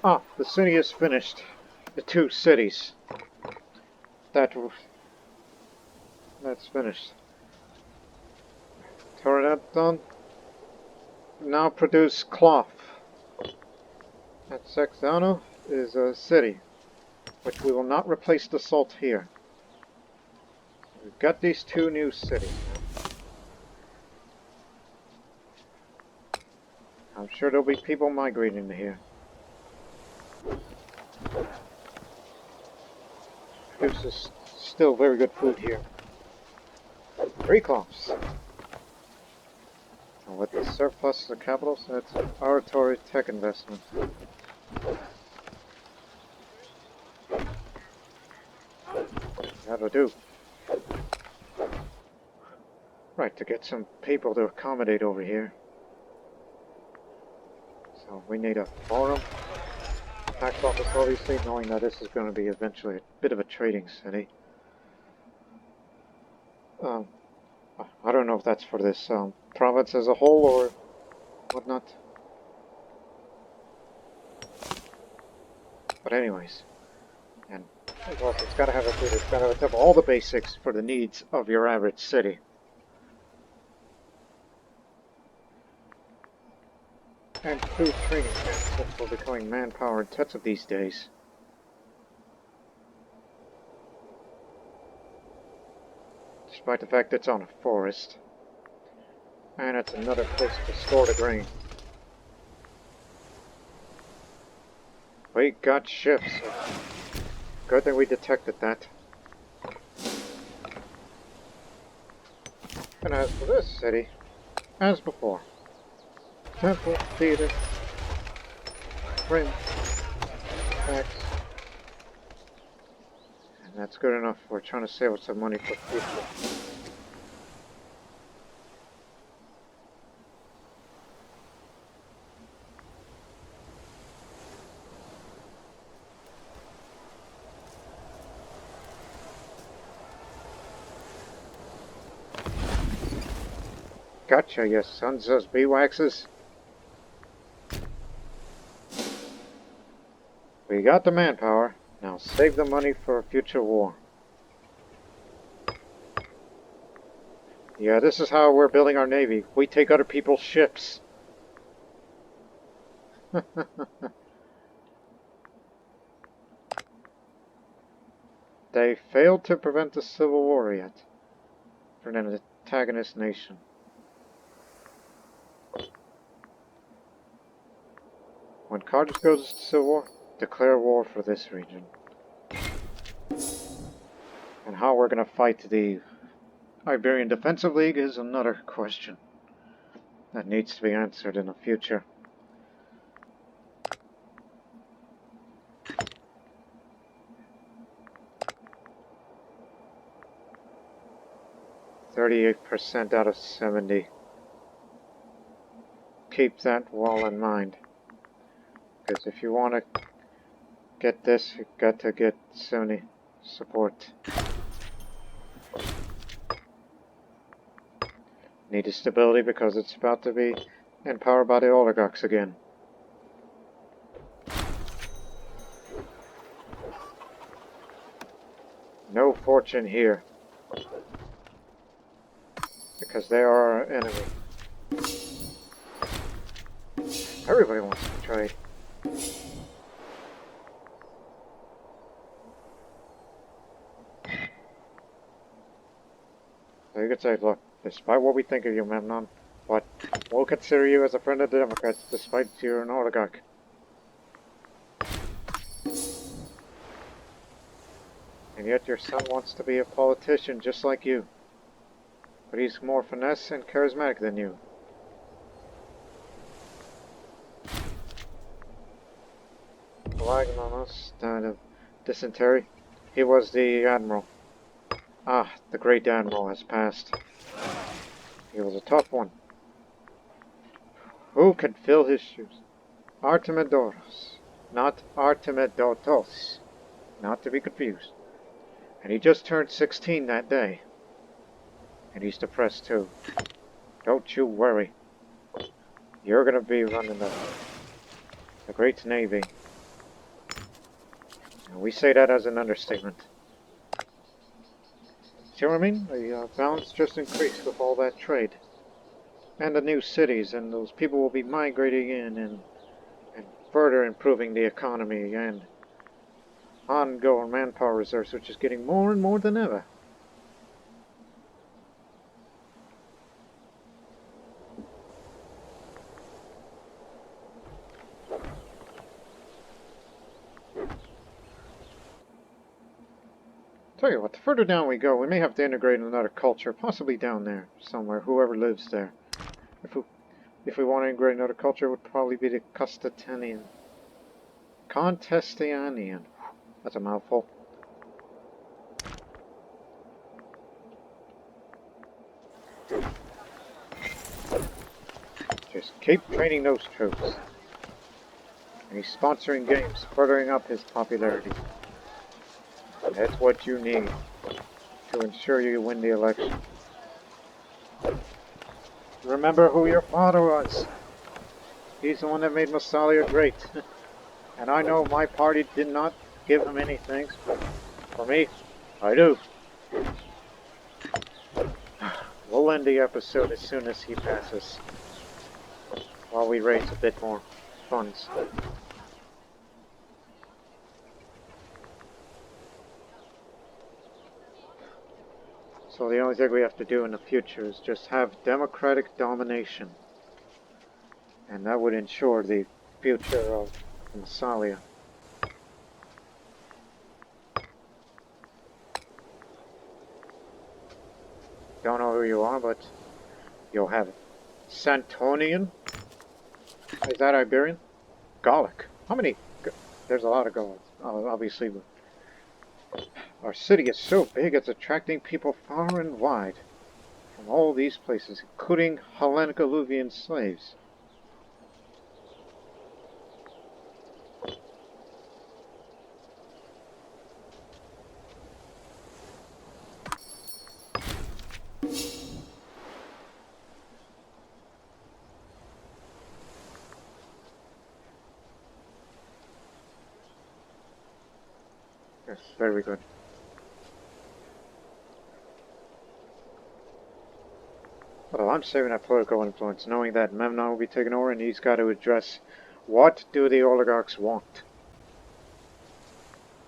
Ah, the city is finished. The two cities. That's finished. Torreton now produce cloth. At Sexano is a city, which we will not replace the salt here. We've got these two new cities. I'm sure there'll be people migrating to here. Produces still very good food here. 3 cloths. And with the surplus of the capital, so that's an oratory tech investment. That'll do. Right, to get some people to accommodate over here. So we need a forum. Tax office, obviously, knowing that this is going to be eventually a bit of a trading city. I don't know if that's for this province as a whole or whatnot. But anyways, and well, it's got to have it's got to have all the basics for the needs of your average city. And food training camps, which will be becoming manpower intensive these days. Despite the fact that it's on a forest. And it's another place to store the grain. We got ships. Good thing we detected that. And as for this city, as before. Temple, theater, print, tax. And that's good enough. We're trying to save up some money for the future. Gotcha, you sons of beeswaxes. We got the manpower. Now save the money for a future war. Yeah, this is how we're building our navy. We take other people's ships. They failed to prevent the civil war yet for an antagonist nation. When Carthage goes to civil war, declare war for this region. And how we're going to fight the Iberian Defensive League is another question that needs to be answered in the future. %38 out of 70. Keep that well in mind. Because if you want to get this, you've got to get 70 support. Need stability because it's about to be empowered by the Oligarchs again. No fortune here. Because they are our enemy. Everybody wants to trade. So you could say, look, despite what we think of you, Memnon, but we'll consider you as a friend of the Democrats, despite you're an oligarch. And yet your son wants to be a politician just like you. But he's more finesse and charismatic than you. Lykurgos died of dysentery. He was the admiral. Ah, the great admiral has passed. He was a tough one. Who could fill his shoes? Artemidotos, not Artemidotos. Not to be confused. And he just turned 16 that day. And he's depressed too. Don't you worry. You're gonna be running the great navy. And we say that as an understatement. See what I mean? The balance just increased with all that trade. And the new cities, and those people will be migrating in and further improving the economy and ongoing manpower reserves, which is getting more and more than ever. Tell you what, the further down we go, we may have to integrate another culture, possibly down there somewhere, whoever lives there. If we want to integrate another culture, it would probably be the Contestanian. That's a mouthful. Just keep training those troops. And he's sponsoring games, furthering up his popularity. That's what you need to ensure you win the election. Remember who your father was. He's the one that made Massalia great. And I know my party did not give him any thanks, but for me, I do. We'll end the episode as soon as he passes, while we raise a bit more funds. So the only thing we have to do in the future is just have democratic domination. And that would ensure the future of Massalia. Don't know who you are, but you'll have it. Santonian? Is that Iberian? Gallic. How many? There's a lot of Gauls, obviously. But our city is so big, it's attracting people far and wide from all these places, including Hellenic Alluvian slaves. Yes, very good. Well, I'm saving that political influence, knowing that Memnon will be taking over and he's got to address what do the oligarchs want.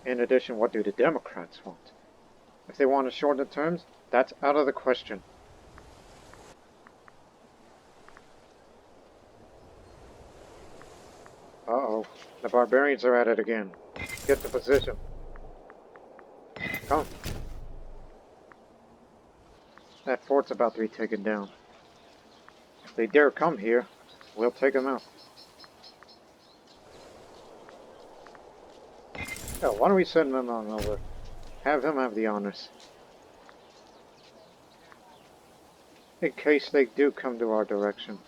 In addition, what do the Democrats want? If they want to shorten the terms, that's out of the question. Uh-oh. The barbarians are at it again. Get to position. Come. That fort's about to be taken down. If they dare come here, we'll take them out. Oh, why don't we send them on over? Have him have the honors. In case they do come to our direction.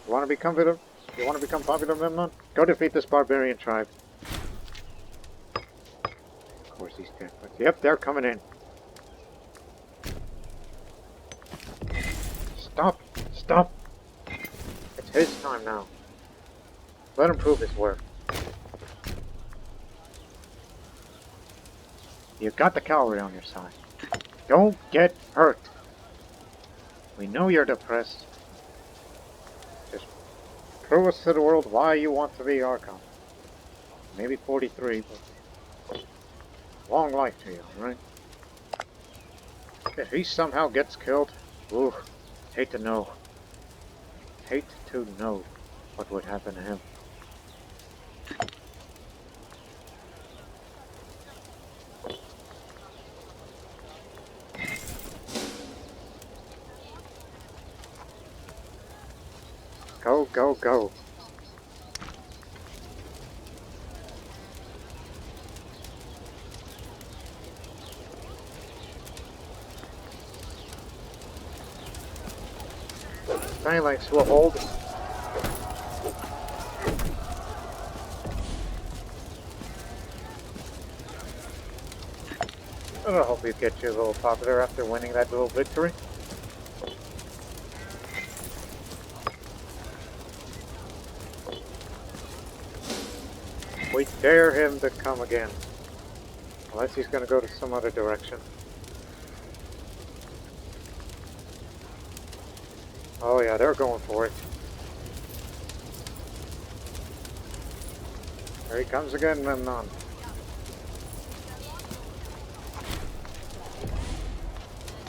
You want to become popular? You want to become popular, Memnon? Go defeat this barbarian tribe. Of course he's dead. But yep, they're coming in. Stop! Stop! It's his time now. Let him prove his worth. You've got the cavalry on your side. Don't get hurt. We know you're depressed. Just prove us to the world why you want to be Archon. Maybe 43, but long life to you, right? If he somehow gets killed, ooh, hate to know. Hate to know what would happen to him. Go, go, go. Phalanx will hold. I hope you get you a little popular after winning that little victory. We dare him to come again. Unless he's going to go to some other direction. Oh yeah, they're going for it. There he comes again, Memnon.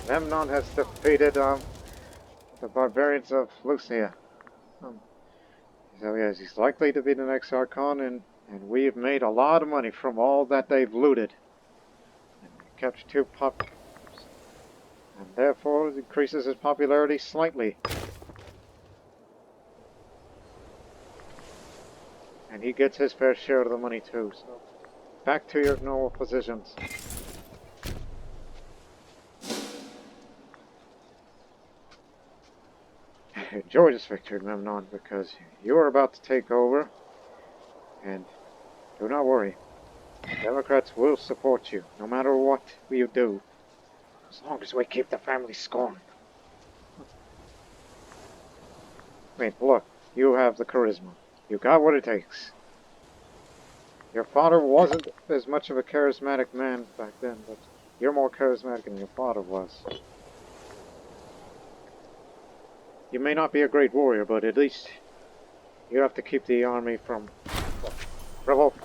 Memnon has defeated the barbarians of Lucia. So yes, he's likely to be the next Archon, and we've made a lot of money from all that they've looted. And captured 2 pups. And therefore increases his popularity slightly. And he gets his fair share of the money too, so back to your normal positions. Enjoy this victory, Memnon, because you are about to take over, and do not worry. The Democrats will support you, no matter what you do, as long as we keep the family scorned. I mean, look, you have the charisma. You got what it takes. Your father wasn't as much of a charismatic man back then, but you're more charismatic than your father was. You may not be a great warrior, but at least you have to keep the army from revolt.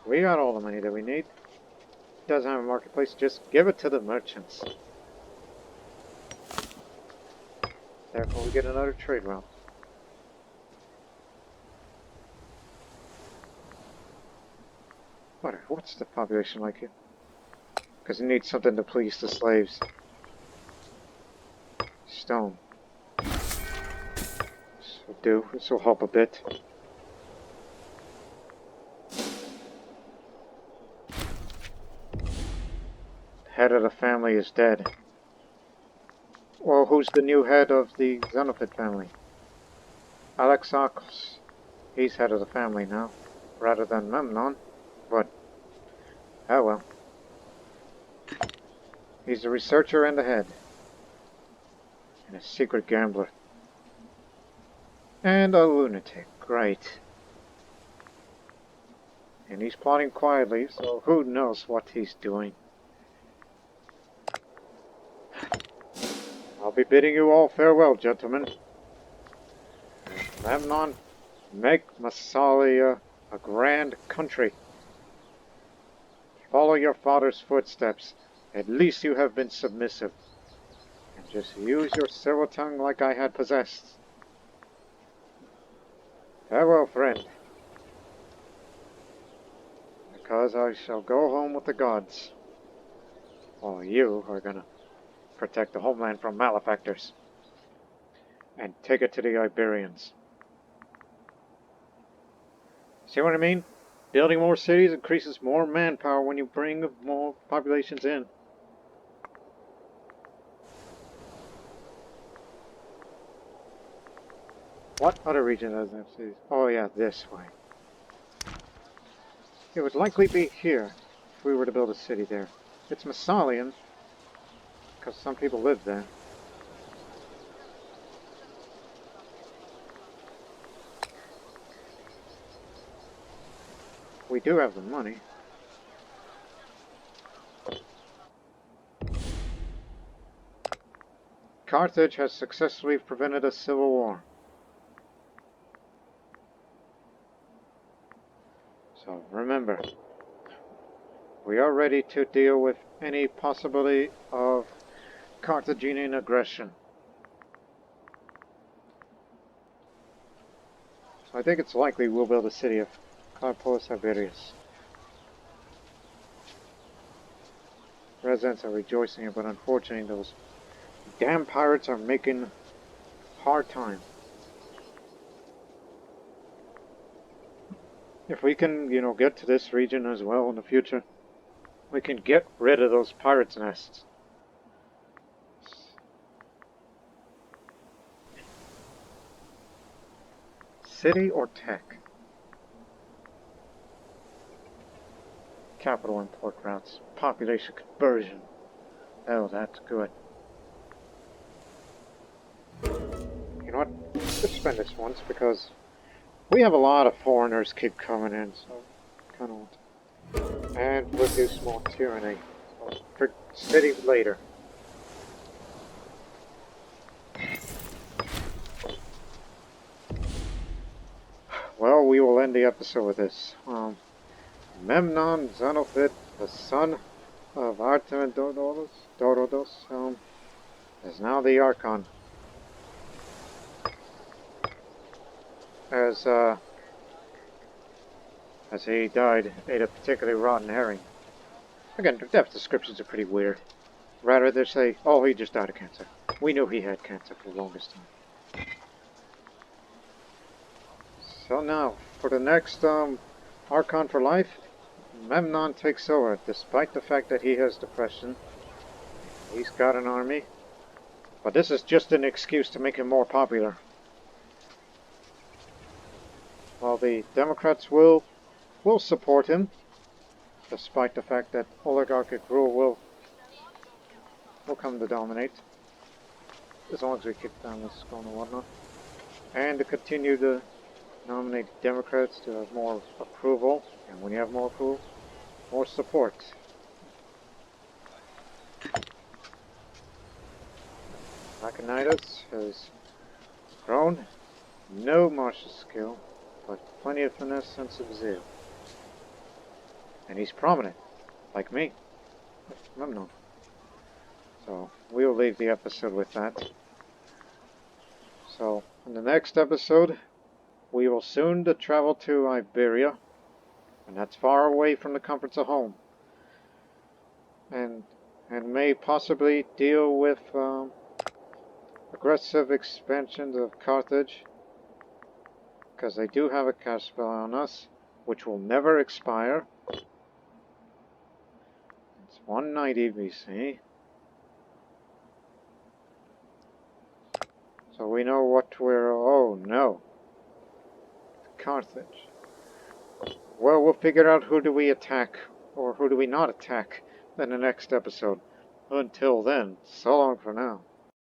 We got all the money that we need. It doesn't have a marketplace, just give it to the merchants. Therefore we get another trade route. What's the population like here? Because it needs something to please the slaves. Stone. This will do. This will help a bit. The head of the family is dead. Well, who's the new head of the Xenophid family? Alexakos. He's head of the family now, rather than Memnon. But, oh well. He's a researcher and a head. And a secret gambler. And a lunatic. Great. And he's plotting quietly, so who knows what he's doing. I'll be bidding you all farewell, gentlemen. Memnon, make Massalia a grand country. Follow your father's footsteps. At least you have been submissive. And just use your silver tongue like I had possessed. Farewell, friend. Because I shall go home with the gods. While you are gonna protect the homeland from malefactors. And take it to the Iberians. See what I mean? Building more cities increases more manpower when you bring more populations in. What other region doesn't have cities? Oh yeah, this way. It would likely be here if we were to build a city there. It's Massalian, because some people live there. We do have the money. Carthage has successfully prevented a civil war. So remember, we are ready to deal with any possibility of Carthaginian aggression. So I think it's likely we'll build a city of Carpos Iberius. Residents are rejoicing, but unfortunately those damn pirates are making hard time. If we can, get to this region as well in the future, we can get rid of those pirates' nests. City or tech? Capital import routes. Population conversion. Oh, that's good. You know what? Let's spend this once because we have a lot of foreigners keep coming in, so kind of want to. And we'll do small tyranny. For city later. Well, we will end the episode with this. Memnon Xenophid, the son of Artemidotos is now the Archon. As he died, ate a particularly rotten herring. Again, the depth descriptions are pretty weird. Rather, they say, oh, he just died of cancer. We knew he had cancer for the longest time. So now, for the next Archon for life, Memnon takes over, despite the fact that he has depression. He's got an army. But this is just an excuse to make him more popular. While the Democrats will support him, despite the fact that oligarchic rule will come to dominate. As long as we keep down this going and whatnot. And to continue to nominate Democrats to have more approval. And when you have more approval, more support. Archonidotos has grown. No martial skill, but plenty of finesse and some zeal. And he's prominent, like me. Memnon. So, we'll leave the episode with that. So, in the next episode, we will soon travel to Iberia, and that's far away from the comforts of home. And may possibly deal with aggressive expansions of Carthage, because they do have a cash spell on us, which will never expire. It's 190 BC. So we know what we're... oh no. Carthage. Well, we'll figure out who do we attack, or who do we not attack, in the next episode. Until then, so long for now.